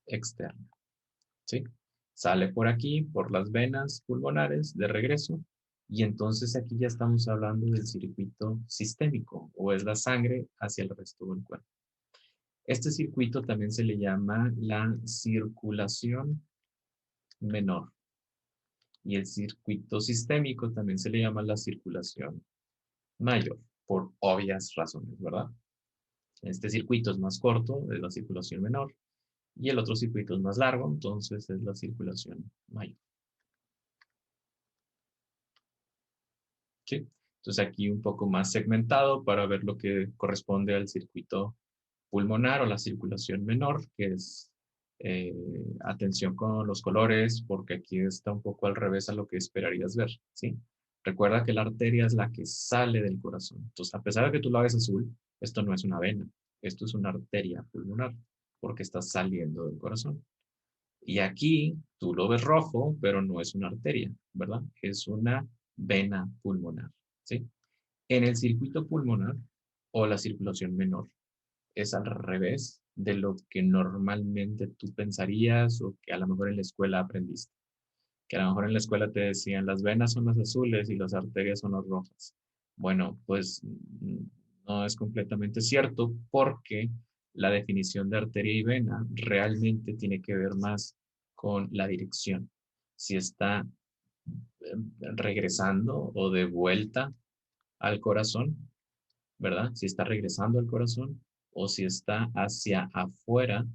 externa, ¿sí? Sale por aquí, por las venas pulmonares, de regreso, y entonces aquí ya estamos hablando del circuito sistémico, o es la sangre hacia el resto del cuerpo. Este circuito también se le llama la circulación menor. Y el circuito sistémico también se le llama la circulación mayor, por obvias razones, ¿verdad? Este circuito es más corto, es la circulación menor, y el otro circuito es más largo, entonces es la circulación mayor. ¿Sí? Entonces aquí un poco más segmentado para ver lo que corresponde al circuito pulmonar o la circulación menor, que es eh, atención con los colores, porque aquí está un poco al revés a lo que esperarías ver, ¿sí? Recuerda que la arteria es la que sale del corazón. Entonces, a pesar de que tú la ves azul, esto no es una vena, esto es una arteria pulmonar, porque está saliendo del corazón. Y aquí tú lo ves rojo, pero no es una arteria, ¿verdad? Es una vena pulmonar, ¿sí? En el circuito pulmonar o la circulación menor es al revés de lo que normalmente tú pensarías o que a lo mejor en la escuela aprendiste. Que a lo mejor en la escuela te decían las venas son las azules y las arterias son las rojas. Bueno, pues no es completamente cierto porque la definición de arteria y vena realmente tiene que ver más con la dirección. Si está regresando o de vuelta al corazón, ¿verdad? Si está regresando al corazón o si está hacia afuera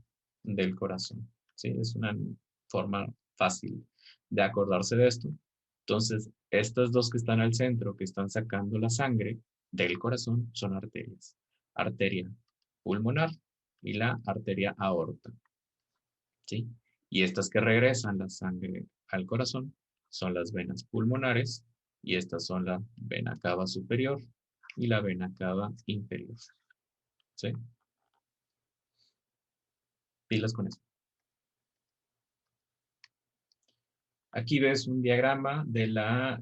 del corazón. ¿Sí? Es una forma fácil de acordarse de esto. Entonces, estas dos que están al centro, que están sacando la sangre del corazón, son arterias. Arteria pulmonar y la arteria aorta. ¿Sí? Y estas que regresan la sangre al corazón son las venas pulmonares y estas son la vena cava superior y la vena cava inferior. ¿Sí? Pilas con eso. Aquí ves un diagrama de la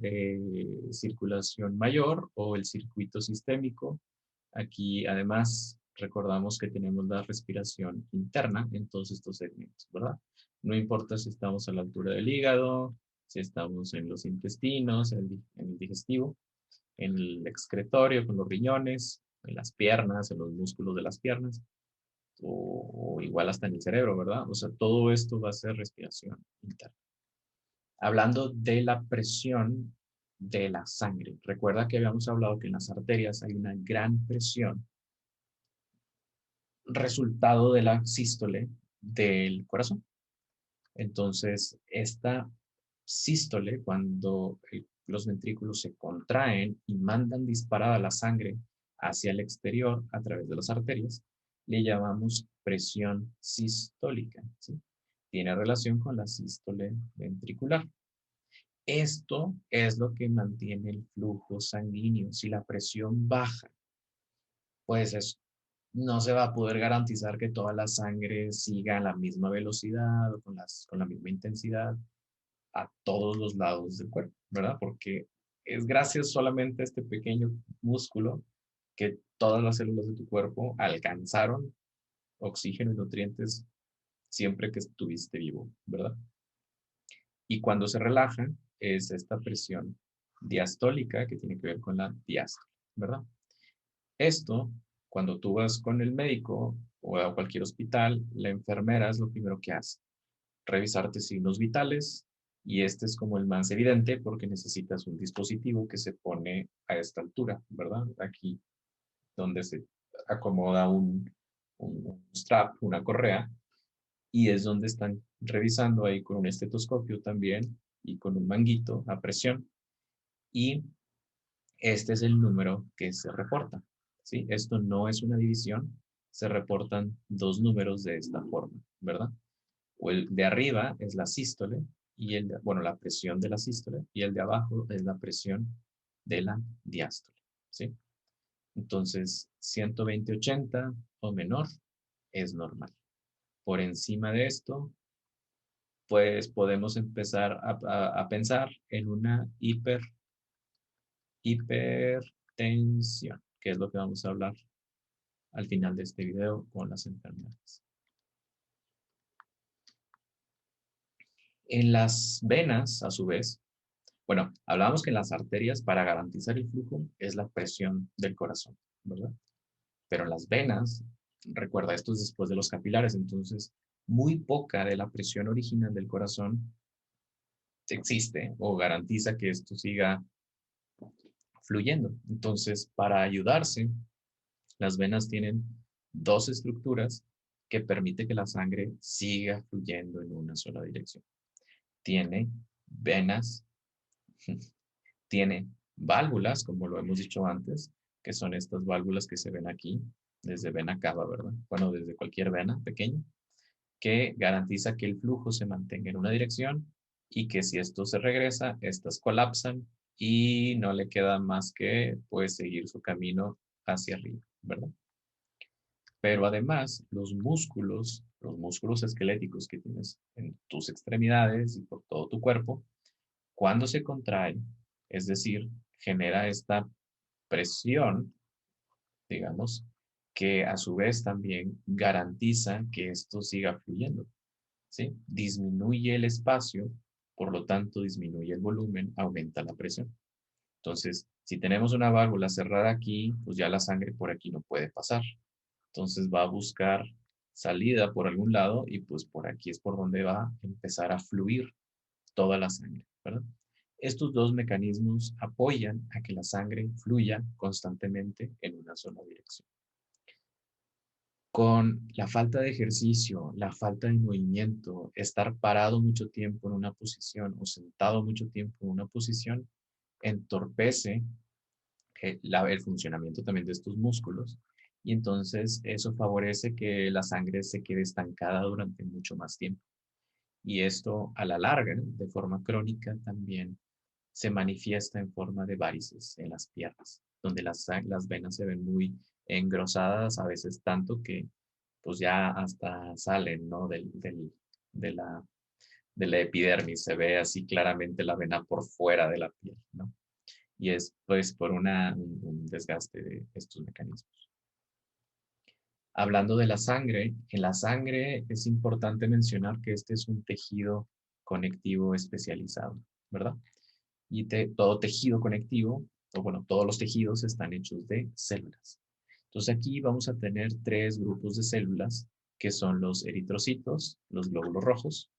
circulación mayor o el circuito sistémico. Aquí además recordamos que tenemos la respiración interna en todos estos segmentos, ¿verdad? No importa si estamos a la altura del hígado, si estamos en los intestinos, en el digestivo, en el excretorio, con los riñones, en las piernas, en los músculos de las piernas, o igual hasta en el cerebro, ¿verdad? O sea, todo esto va a ser respiración interna. Hablando de la presión de la sangre. Recuerda que habíamos hablado que en las arterias hay una gran presión resultado de la sístole del corazón. Entonces, esta sístole, cuando los ventrículos se contraen y mandan disparada la sangre hacia el exterior a través de las arterias, le llamamos presión sistólica, ¿sí? Tiene relación con la sístole ventricular. Esto es lo que mantiene el flujo sanguíneo. Si la presión baja, pues no se va a poder garantizar que toda la sangre siga a la misma velocidad o con la misma intensidad a todos los lados del cuerpo, ¿verdad? Porque es gracias solamente a este pequeño músculo que todas las células de tu cuerpo alcanzaron oxígeno y nutrientes siempre que estuviste vivo, ¿verdad? Y cuando se relaja es esta presión diastólica que tiene que ver con la diástole, ¿verdad? Esto, cuando tú vas con el médico o a cualquier hospital, la enfermera es lo primero que hace, revisarte signos vitales y este es como el más evidente porque necesitas un dispositivo que se pone a esta altura, ¿verdad? Aquí donde se acomoda un strap, una correa, y es donde están revisando ahí con un estetoscopio también y con un manguito a presión. Y este es el número que se reporta, ¿sí? Esto no es una división, se reportan dos números de esta forma, ¿verdad? O el de arriba es la sístole y bueno, la presión de la sístole y el de abajo es la presión de la diástole, ¿sí? Entonces, 120/80 o menor es normal. Por encima de esto, pues podemos empezar a pensar en una hipertensión, que es lo que vamos a hablar al final de este video con las enfermedades. En las venas, a su vez, bueno, hablábamos que en las arterias para garantizar el flujo es la presión del corazón, ¿verdad? Pero en las venas Recuerda, esto es después de los capilares, entonces muy poca de la presión original del corazón existe o garantiza que esto siga fluyendo. Entonces, para ayudarse, las venas tienen dos estructuras que permiten que la sangre siga fluyendo en una sola dirección. Tiene venas, tiene válvulas, como lo hemos dicho antes, que son estas válvulas que se ven aquí, desde vena cava, ¿verdad? Bueno, desde cualquier vena pequeña, que garantiza que el flujo se mantenga en una dirección y que si esto se regresa, estas colapsan y no le queda más que pues seguir su camino hacia arriba, ¿verdad? Pero además, los músculos esqueléticos que tienes en tus extremidades y por todo tu cuerpo, cuando se contrae, es decir, genera esta presión, digamos, que a su vez también garantiza que esto siga fluyendo, ¿sí? Disminuye el espacio, por lo tanto disminuye el volumen, aumenta la presión. Entonces, si tenemos una válvula cerrada aquí, pues ya la sangre por aquí no puede pasar. Entonces va a buscar salida por algún lado y pues por aquí es por donde va a empezar a fluir toda la sangre, ¿verdad? Estos dos mecanismos apoyan a que la sangre fluya constantemente en una sola dirección. Con la falta de ejercicio, la falta de movimiento, estar parado mucho tiempo en una posición o sentado mucho tiempo en una posición, entorpece el funcionamiento también de estos músculos y entonces eso favorece que la sangre se quede estancada durante mucho más tiempo. Y esto a la larga, ¿no? De forma crónica, también se manifiesta en forma de varices en las piernas, donde las venas se ven muy engrosadas, a veces tanto que pues ya hasta salen, ¿no? De de la epidermis, se ve así claramente la vena por fuera de la piel, ¿no? Y es pues por un desgaste de estos mecanismos. Hablando de la sangre, en la sangre es importante mencionar que este es un tejido conectivo especializado, ¿verdad? Y todo tejido conectivo, o bueno, todos los tejidos están hechos de células. Entonces aquí vamos a tener tres grupos de células que son los eritrocitos, los glóbulos rojos,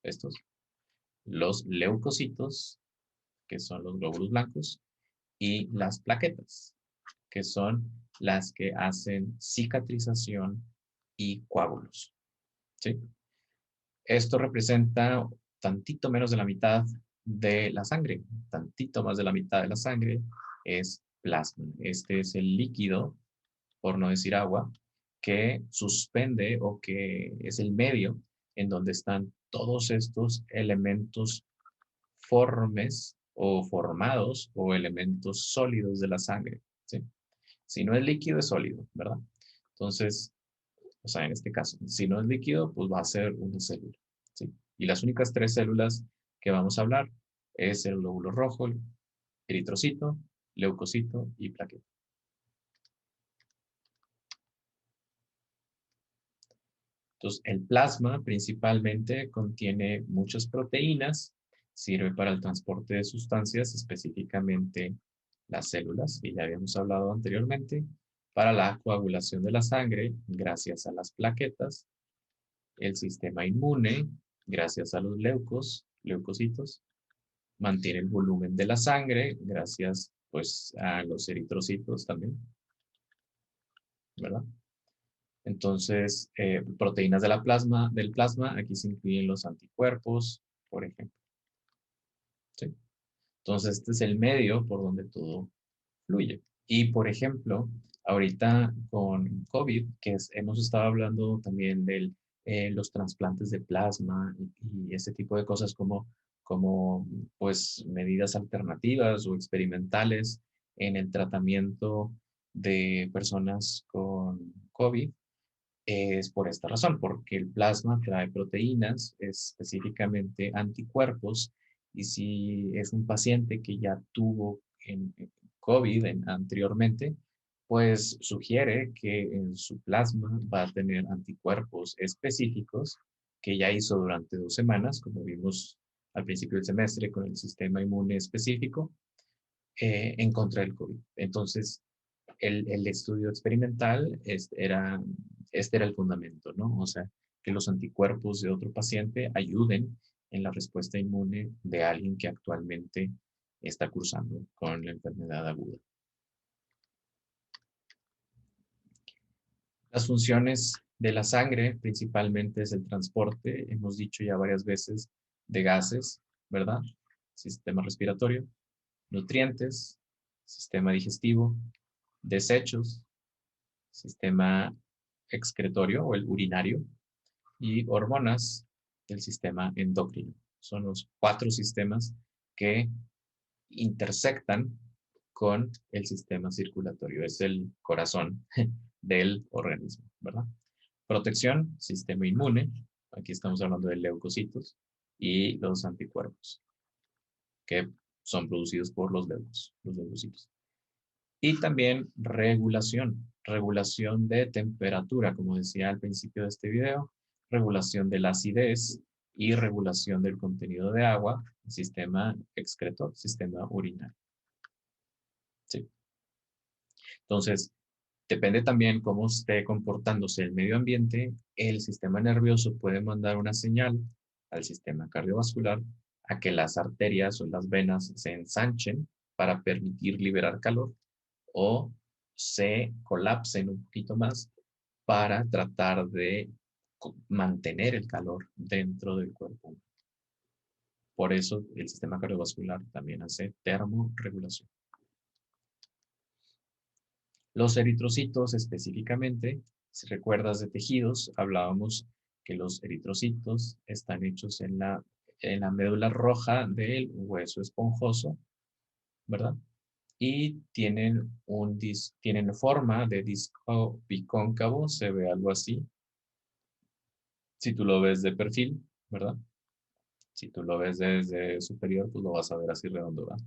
estos, los leucocitos, que son los glóbulos blancos, y las plaquetas, que son las que hacen cicatrización y coágulos, ¿sí? Esto representa tantito menos de la mitad de la sangre, tantito más de la mitad de la sangre es plasma. Este es el líquido, por no decir agua, que suspende o que es el medio en donde están todos estos elementos formes o formados o elementos sólidos de la sangre, ¿sí? Si no es líquido, es sólido, ¿verdad? Entonces, o sea, en este caso, si no es líquido, pues va a ser una célula, ¿sí? Y las únicas tres células que vamos a hablar es el glóbulo rojo, el eritrocito, leucocito y plaqueta. Entonces, el plasma principalmente contiene muchas proteínas, sirve para el transporte de sustancias, específicamente las células, que ya habíamos hablado anteriormente, para la coagulación de la sangre, gracias a las plaquetas, el sistema inmune, gracias a los leucocitos, mantiene el volumen de la sangre, gracias pues a los eritrocitos también, ¿verdad? Entonces, proteínas de del plasma, aquí se incluyen los anticuerpos, por ejemplo, ¿sí? Entonces, este es el medio por donde todo fluye. Y, por ejemplo, ahorita con COVID, hemos estado hablando también de los trasplantes de plasma y ese tipo de cosas como pues medidas alternativas o experimentales en el tratamiento de personas con COVID. Es por esta razón, porque el plasma trae proteínas, específicamente anticuerpos, y si es un paciente que ya tuvo en COVID anteriormente, pues sugiere que en su plasma va a tener anticuerpos específicos que ya hizo durante 2 semanas, como vimos al principio del semestre con el sistema inmune específico, en contra del COVID. Entonces, el estudio experimental este era el fundamento, ¿no? O sea, que los anticuerpos de otro paciente ayuden en la respuesta inmune de alguien que actualmente está cursando con la enfermedad aguda. Las funciones de la sangre principalmente es el transporte, hemos dicho ya varias veces, de gases, ¿verdad? Sistema respiratorio, nutrientes, sistema digestivo, desechos, sistema excretorio o el urinario y hormonas del sistema endocrino. Son los 4 sistemas que intersectan con el sistema circulatorio. Es el corazón del organismo, ¿verdad? Protección, sistema inmune. Aquí estamos hablando de leucocitos y los anticuerpos, que son producidos por los leucocitos. Y también regulación de temperatura, como decía al principio de este video, regulación de la acidez y regulación del contenido de agua, sistema excretor, sistema urinario. ¿Sí? Entonces, depende también cómo esté comportándose el medio ambiente, el sistema nervioso puede mandar una señal al sistema cardiovascular a que las arterias o las venas se ensanchen para permitir liberar calor o se colapsen un poquito más para tratar de mantener el calor dentro del cuerpo. Por eso el sistema cardiovascular también hace termorregulación. Los eritrocitos específicamente, si recuerdas de tejidos, hablábamos que los eritrocitos están hechos en la médula roja del hueso esponjoso, ¿verdad? Y tienen forma de disco bicóncavo, se ve algo así. Si tú lo ves de perfil, ¿verdad? Si tú lo ves desde superior, pues lo vas a ver así redondo, ¿verdad?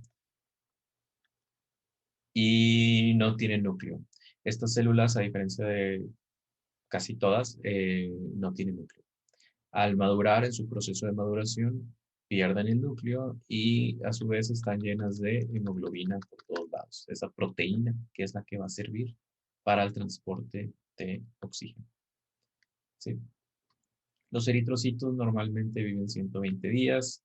Y no tienen núcleo. Estas células, a diferencia de casi todas, no tienen núcleo. Al madurar, en su proceso de maduración, pierden el núcleo y a su vez están llenas de hemoglobina por todos lados. Esa proteína que es la que va a servir para el transporte de oxígeno. ¿Sí? Los eritrocitos normalmente viven 120 días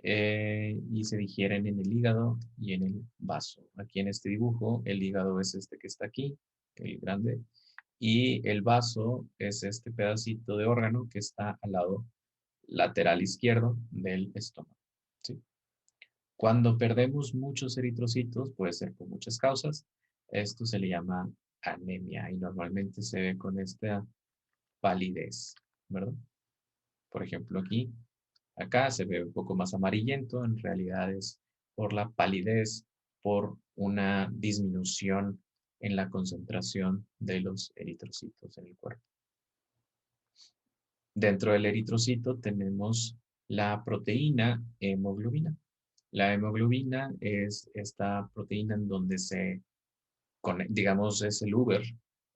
y se digieren en el hígado y en el vaso. Aquí en este dibujo, el hígado es este que está aquí, el grande, y el vaso es este pedacito de órgano que está al lado lateral izquierdo del estómago. ¿Sí? Cuando perdemos muchos eritrocitos, puede ser por muchas causas, esto se le llama anemia y normalmente se ve con esta palidez, ¿verdad? Por ejemplo, acá se ve un poco más amarillento, en realidad es por la palidez, por una disminución en la concentración de los eritrocitos en el cuerpo. Dentro del eritrocito tenemos la proteína hemoglobina. La hemoglobina es esta proteína en donde digamos, es el Uber,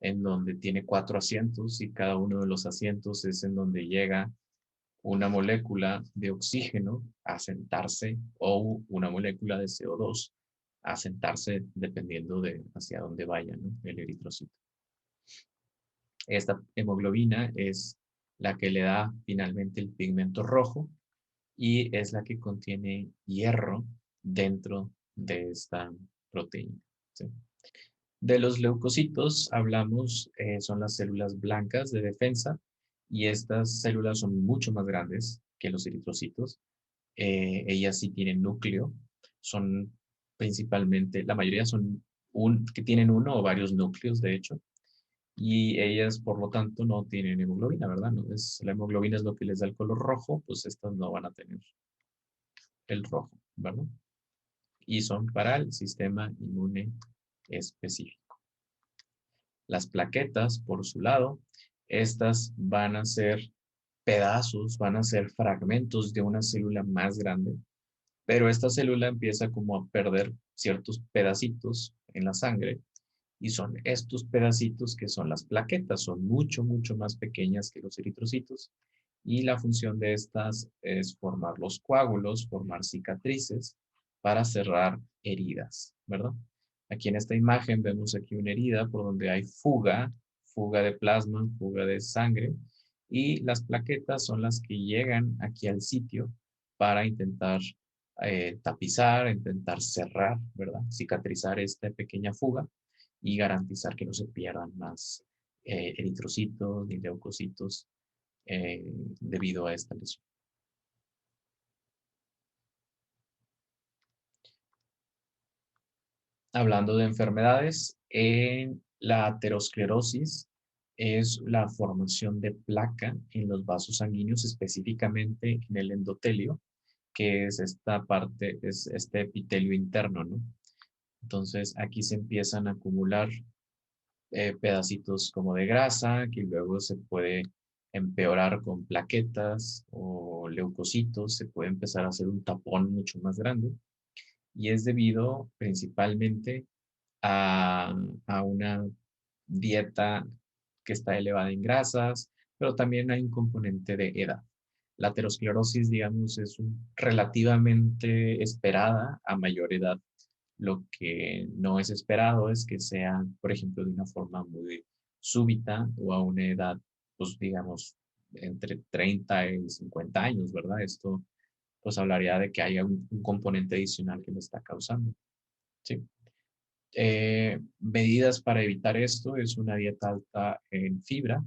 en donde tiene 4 asientos y cada uno de los asientos es en donde llega una molécula de oxígeno a sentarse o una molécula de CO2 a sentarse dependiendo de hacia dónde vaya, ¿no? El eritrocito. Esta hemoglobina es la que le da finalmente el pigmento rojo y es la que contiene hierro dentro de esta proteína. ¿Sí? De los leucocitos hablamos, son las células blancas de defensa y estas células son mucho más grandes que los eritrocitos. Ellas sí tienen núcleo, son principalmente, la mayoría son que tienen uno o varios núcleos, de hecho, y ellas, por lo tanto, no tienen hemoglobina, ¿verdad? No la hemoglobina es lo que les da el color rojo, pues estas no van a tener el rojo, ¿verdad? Y son para el sistema inmune específico. Las plaquetas, por su lado, estas van a ser pedazos, van a ser fragmentos de una célula más grande, pero esta célula empieza como a perder ciertos pedacitos en la sangre y son estos pedacitos que son las plaquetas, son mucho, mucho más pequeñas que los eritrocitos y la función de estas es formar los coágulos, formar cicatrices para cerrar heridas, ¿verdad? Aquí en esta imagen vemos aquí una herida por donde hay fuga, fuga de plasma, fuga de sangre, y las plaquetas son las que llegan aquí al sitio para intentar tapizar, intentar cerrar, ¿verdad? Cicatrizar esta pequeña fuga y garantizar que no se pierdan más eritrocitos ni leucocitos debido a esta lesión. Hablando de enfermedades, la aterosclerosis es la formación de placa en los vasos sanguíneos, específicamente en el endotelio, que es esta parte, es este epitelio interno, ¿no? Entonces aquí se empiezan a acumular pedacitos como de grasa, que luego se puede empeorar con plaquetas o leucocitos, se puede empezar a hacer un tapón mucho más grande, y es debido principalmente a una dieta que está elevada en grasas, pero también hay un componente de edad. La aterosclerosis, digamos, es relativamente esperada a mayor edad. Lo que no es esperado es que sea, por ejemplo, de una forma muy súbita o a una edad, pues digamos, entre 30 y 50 años, ¿verdad? Esto pues hablaría de que haya un componente adicional que lo está causando. ¿Sí? Medidas para evitar esto es una dieta alta en fibra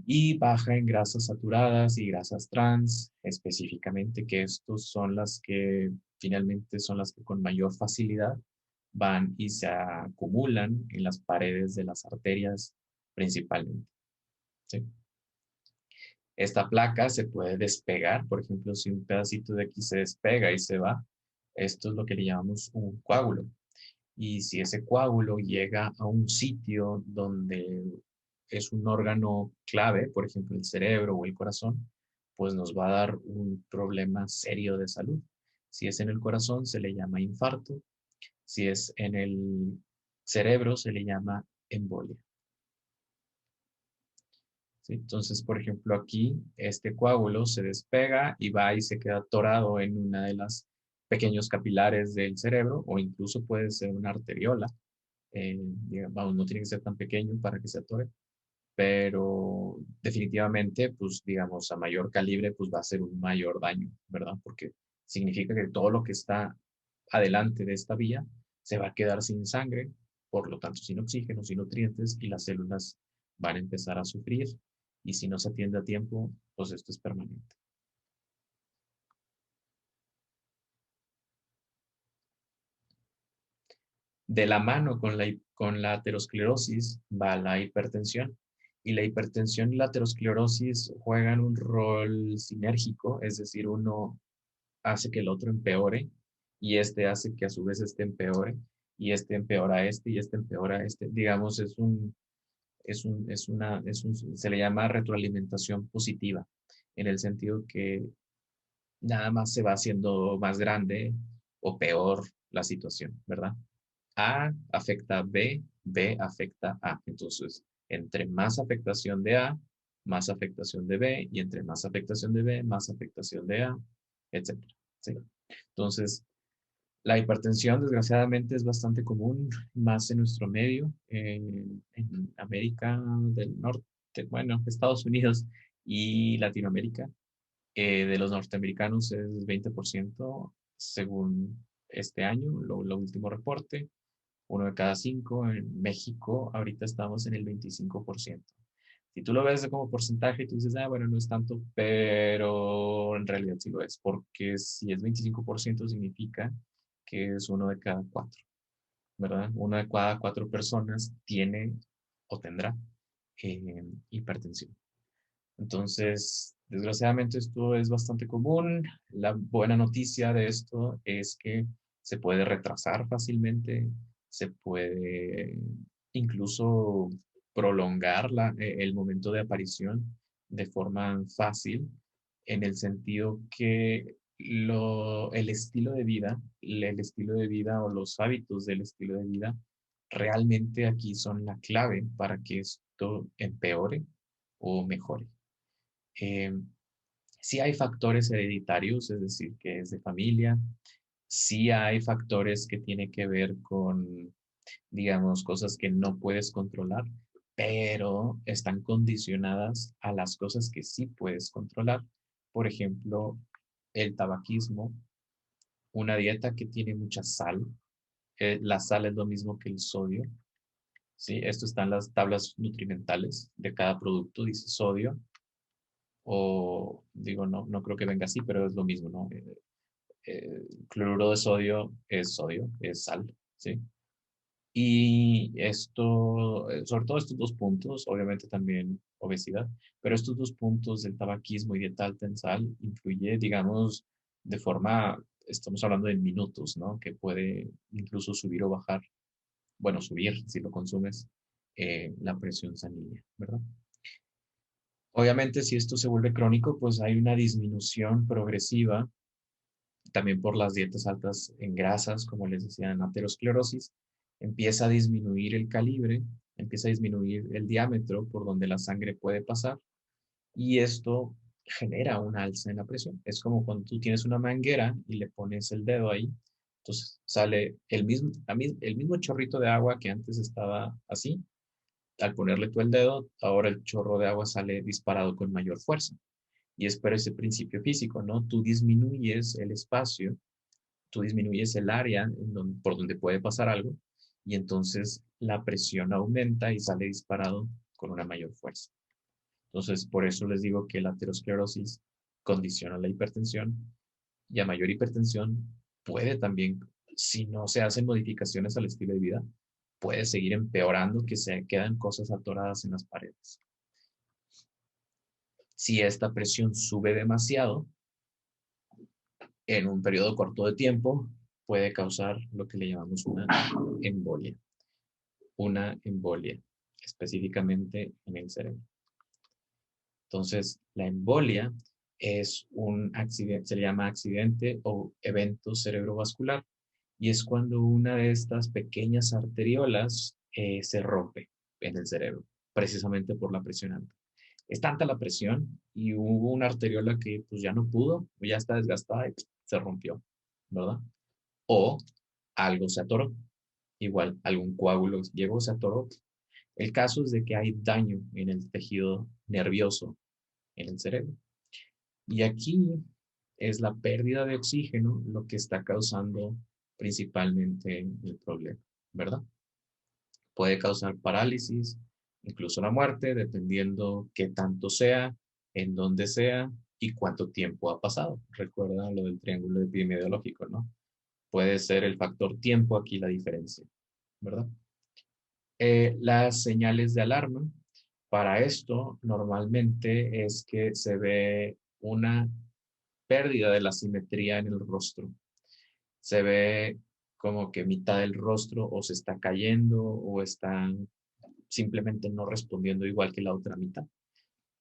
y baja en grasas saturadas y grasas trans, específicamente, que estos son las que finalmente son las que con mayor facilidad van y se acumulan en las paredes de las arterias principalmente. ¿Sí? Esta placa se puede despegar, por ejemplo, si un pedacito de aquí se despega y se va, esto es lo que le llamamos un coágulo. Y si ese coágulo llega a un sitio donde es un órgano clave, por ejemplo el cerebro o el corazón, pues nos va a dar un problema serio de salud. Si es en el corazón, se le llama infarto. Si es en el cerebro, se le llama embolia. ¿Sí? Entonces, por ejemplo, aquí este coágulo se despega y va y se queda atorado en una de las pequeños capilares del cerebro, o incluso puede ser una arteriola. Digamos, no tiene que ser tan pequeño para que se atore, pero definitivamente, pues digamos, a mayor calibre, pues va a ser un mayor daño, ¿verdad? Porque significa que todo lo que está adelante de esta vía se va a quedar sin sangre, por lo tanto, sin oxígeno, sin nutrientes, y las células van a empezar a sufrir, y si no se atiende a tiempo, pues esto es permanente. De la mano con la aterosclerosis va la hipertensión. Y la hipertensión y la aterosclerosis juegan un rol sinérgico, es decir, uno hace que el otro empeore y este hace que a su vez este empeore y este empeora a este y este empeora a este. Digamos, se le llama retroalimentación positiva, en el sentido que nada más se va haciendo más grande o peor la situación, ¿verdad? A afecta a B, B afecta a. Entonces, entre más afectación de A, más afectación de B, y entre más afectación de B, más afectación de A, etcétera. ¿Sí? Entonces, la hipertensión, desgraciadamente, es bastante común, más en nuestro medio, en América del Norte, bueno, Estados Unidos y Latinoamérica. De los norteamericanos es 20% según este año, lo último reporte, uno de cada cinco. En México ahorita estamos en el 25%. Si tú lo ves como porcentaje, tú dices, ah, bueno, no es tanto, pero en realidad sí lo es, porque si es 25% significa que es uno de cada cuatro, ¿verdad? Una de cada cuatro personas tiene o tendrá hipertensión. Entonces, desgraciadamente esto es bastante común. La buena noticia de esto es que se puede retrasar fácilmente, se puede incluso prolongar el momento de aparición de forma fácil, en el sentido que el estilo de vida, el estilo de vida o los hábitos del estilo de vida, realmente aquí son la clave para que esto empeore o mejore. Eh, sí hay factores hereditarios, es decir, que es de familia, Sí hay factores que tienen que ver con, digamos, cosas que no puedes controlar, pero están condicionadas a las cosas que sí puedes controlar. Por ejemplo, el tabaquismo, una dieta que tiene mucha sal. La sal es lo mismo que el sodio. ¿Sí? Esto está en las tablas nutrimentales de cada producto, dice sodio, o digo, no, no creo que venga así, pero es lo mismo, ¿no? Cloruro de sodio, es sal, ¿sí? Y esto, sobre todo estos dos puntos, obviamente también obesidad, pero estos dos puntos del tabaquismo y dieta alta en sal influye, digamos, de forma, estamos hablando de minutos, ¿no? Que puede incluso subir o bajar, bueno, subir si lo consumes, la presión sanguínea, ¿verdad? Obviamente, si esto se vuelve crónico, pues hay una disminución progresiva, también por las dietas altas en grasas, como les decía, en aterosclerosis, empieza a disminuir el calibre, empieza a disminuir el diámetro por donde la sangre puede pasar y esto genera una alza en la presión. Es como cuando tú tienes una manguera y le pones el dedo ahí, entonces sale el mismo chorrito de agua que antes estaba así. Al ponerle tú el dedo, ahora el chorro de agua sale disparado con mayor fuerza. Y es por ese principio físico, ¿no? Tú disminuyes el espacio, tú disminuyes el área por donde puede pasar algo y entonces la presión aumenta y sale disparado con una mayor fuerza. Entonces, por eso les digo que la aterosclerosis condiciona la hipertensión y a mayor hipertensión puede también, si no se hacen modificaciones al estilo de vida, puede seguir empeorando que se quedan cosas atoradas en las paredes. Si esta presión sube demasiado en un periodo corto de tiempo, puede causar lo que le llamamos embolia, una embolia, específicamente en el cerebro. Entonces, la embolia es un accidente, se le llama accidente o evento cerebrovascular, y es cuando una de estas pequeñas arteriolas se rompe en el cerebro, precisamente por la presión alta. Es tanta la presión y hubo una arteriola que pues ya no pudo, ya está desgastada y se rompió, ¿verdad? O algo se atoró, igual algún coágulo llegó, se atoró. El caso es de que hay daño en el tejido nervioso en el cerebro. Y aquí es la pérdida de oxígeno lo que está causando principalmente el problema, ¿verdad? Puede causar parálisis, incluso la muerte, dependiendo qué tanto sea, en dónde sea y cuánto tiempo ha pasado. Recuerda lo del triángulo epidemiológico, ¿no? Puede ser el factor tiempo aquí la diferencia, ¿verdad? Las señales de alarma para esto normalmente es que se ve una pérdida de la simetría en el rostro. Se ve como que mitad del rostro o se está cayendo o está simplemente no respondiendo igual que la otra mitad.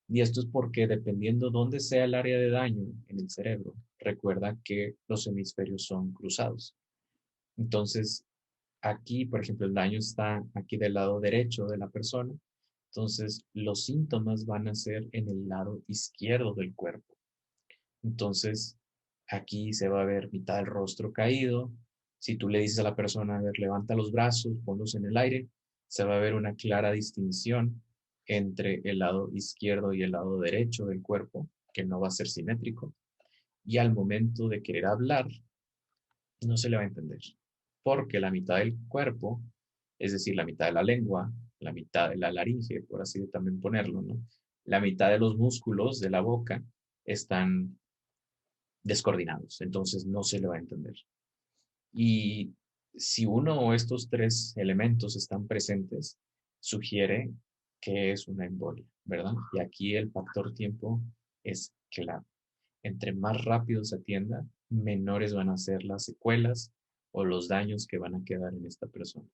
Y esto es porque dependiendo dónde sea el área de daño en el cerebro, recuerda que los hemisferios son cruzados. Entonces, aquí, por ejemplo, el daño está aquí del lado derecho de la persona. Entonces, los síntomas van a ser en el lado izquierdo del cuerpo. Entonces, aquí se va a ver mitad del rostro caído. Si tú le dices a la persona, a ver, levanta los brazos, ponlos en el aire, se va a ver una clara distinción entre el lado izquierdo y el lado derecho del cuerpo, que no va a ser simétrico. Y al momento de querer hablar, no se le va a entender, porque la mitad del cuerpo, es decir, la mitad de la lengua, la mitad de la laringe, por así también ponerlo, ¿no? La mitad de los músculos de la boca están descoordinados, entonces no se le va a entender. Y si uno o estos tres elementos están presentes, sugiere que es una embolia, ¿verdad? Y aquí el factor tiempo es clave. Entre más rápido se atienda, menores van a ser las secuelas o los daños que van a quedar en esta persona.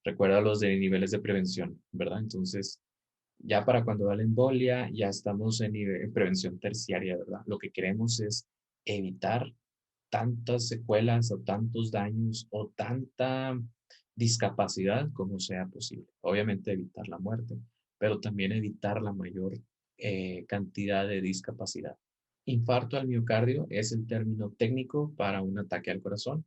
Recuerda los de niveles de prevención, ¿verdad? Entonces, ya para cuando da la embolia, ya estamos en prevención terciaria, ¿verdad? Lo que queremos es evitar tantas secuelas o tantos daños o tanta discapacidad como sea posible. Obviamente evitar la muerte, pero también evitar la mayor cantidad de discapacidad. Infarto al miocardio es el término técnico para un ataque al corazón.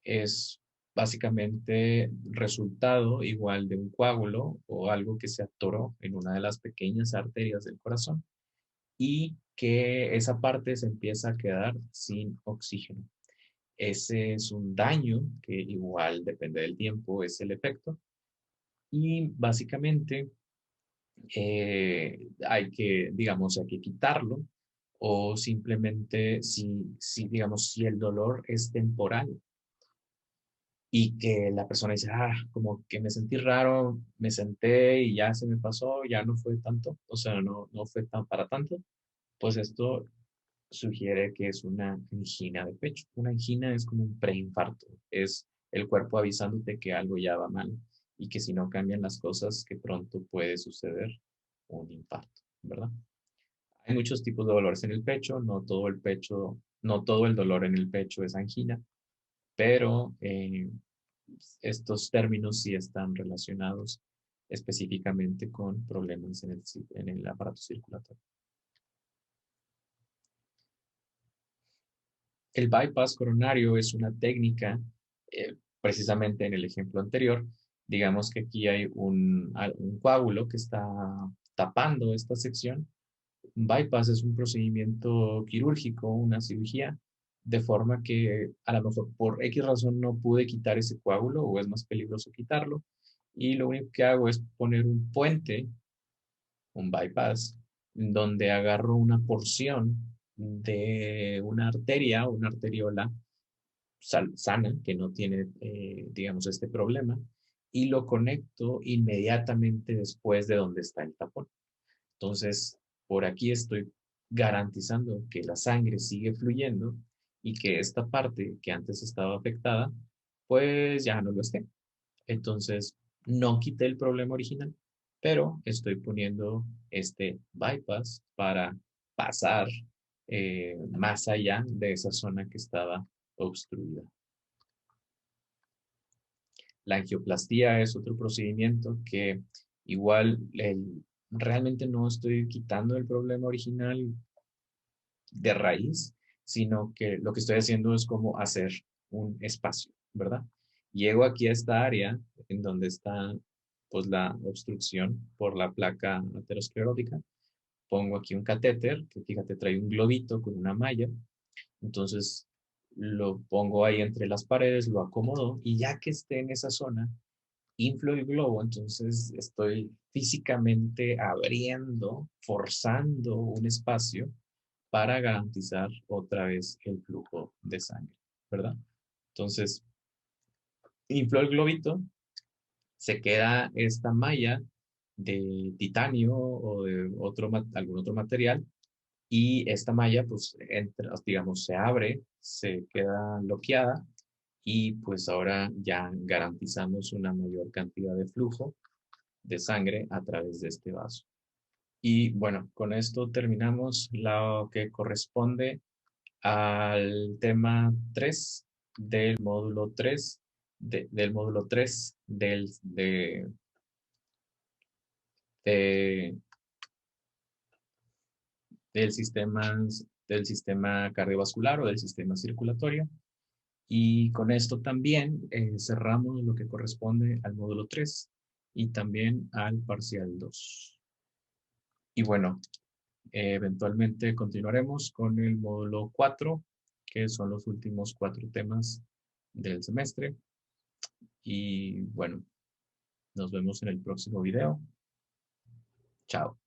Es básicamente resultado igual de un coágulo o algo que se atoró en una de las pequeñas arterias del corazón y que esa parte se empieza a quedar sin oxígeno. Ese es un daño que igual depende del tiempo, es el efecto. Y básicamente hay que, digamos, hay que quitarlo o simplemente digamos, si el dolor es temporal y que la persona dice, como que me sentí raro, me senté y ya se me pasó, ya no fue tanto, o sea, no fue tan para tanto, pues esto sugiere que es una angina de pecho. Una angina es como un preinfarto, es el cuerpo avisándote que algo ya va mal y que si no cambian las cosas, que pronto puede suceder un infarto, ¿verdad? Hay muchos tipos de dolores en el pecho, no todo el pecho, no todo el dolor en el pecho es angina, pero estos términos sí están relacionados específicamente con problemas en el aparato circulatorio. El bypass coronario es una técnica, precisamente en el ejemplo anterior, digamos que aquí hay un coágulo que está tapando esta sección. Un bypass es un procedimiento quirúrgico, una cirugía, de forma que a lo mejor por X razón no pude quitar ese coágulo o es más peligroso quitarlo. Y lo único que hago es poner un puente, un bypass, donde agarro una porción de una arteria, una arteriola sana, que no tiene, digamos, este problema, y lo conecto inmediatamente después de donde está el tapón. Entonces, por aquí estoy garantizando que la sangre sigue fluyendo y que esta parte que antes estaba afectada, pues ya no lo esté. Entonces, no quité el problema original, pero estoy poniendo este bypass para pasar más allá de esa zona que estaba obstruida. La angioplastía es otro procedimiento que igual realmente no estoy quitando el problema original de raíz, sino que lo que estoy haciendo es como hacer un espacio, ¿verdad? Llego aquí a esta área en donde está pues la obstrucción por la placa aterosclerótica, pongo aquí un catéter que fíjate trae un globito con una malla, entonces lo pongo ahí entre las paredes, lo acomodo y ya que esté en esa zona, inflo el globo, entonces estoy físicamente abriendo, forzando un espacio para garantizar otra vez el flujo de sangre, ¿verdad? Entonces, inflo el globito, se queda esta malla de titanio o de algún otro material y esta malla, pues, digamos, se abre, se queda bloqueada y pues ahora ya garantizamos una mayor cantidad de flujo de sangre a través de este vaso. Y bueno, con esto terminamos lo que corresponde al tema 3 del módulo 3 del módulo 3 de- del sistema, del sistema cardiovascular o del sistema circulatorio. Y con esto también cerramos lo que corresponde al módulo 3 y también al parcial 2. Y bueno, eventualmente continuaremos con el módulo 4, que son los últimos 4 temas del semestre. Y bueno, nos vemos en el próximo video. Chao.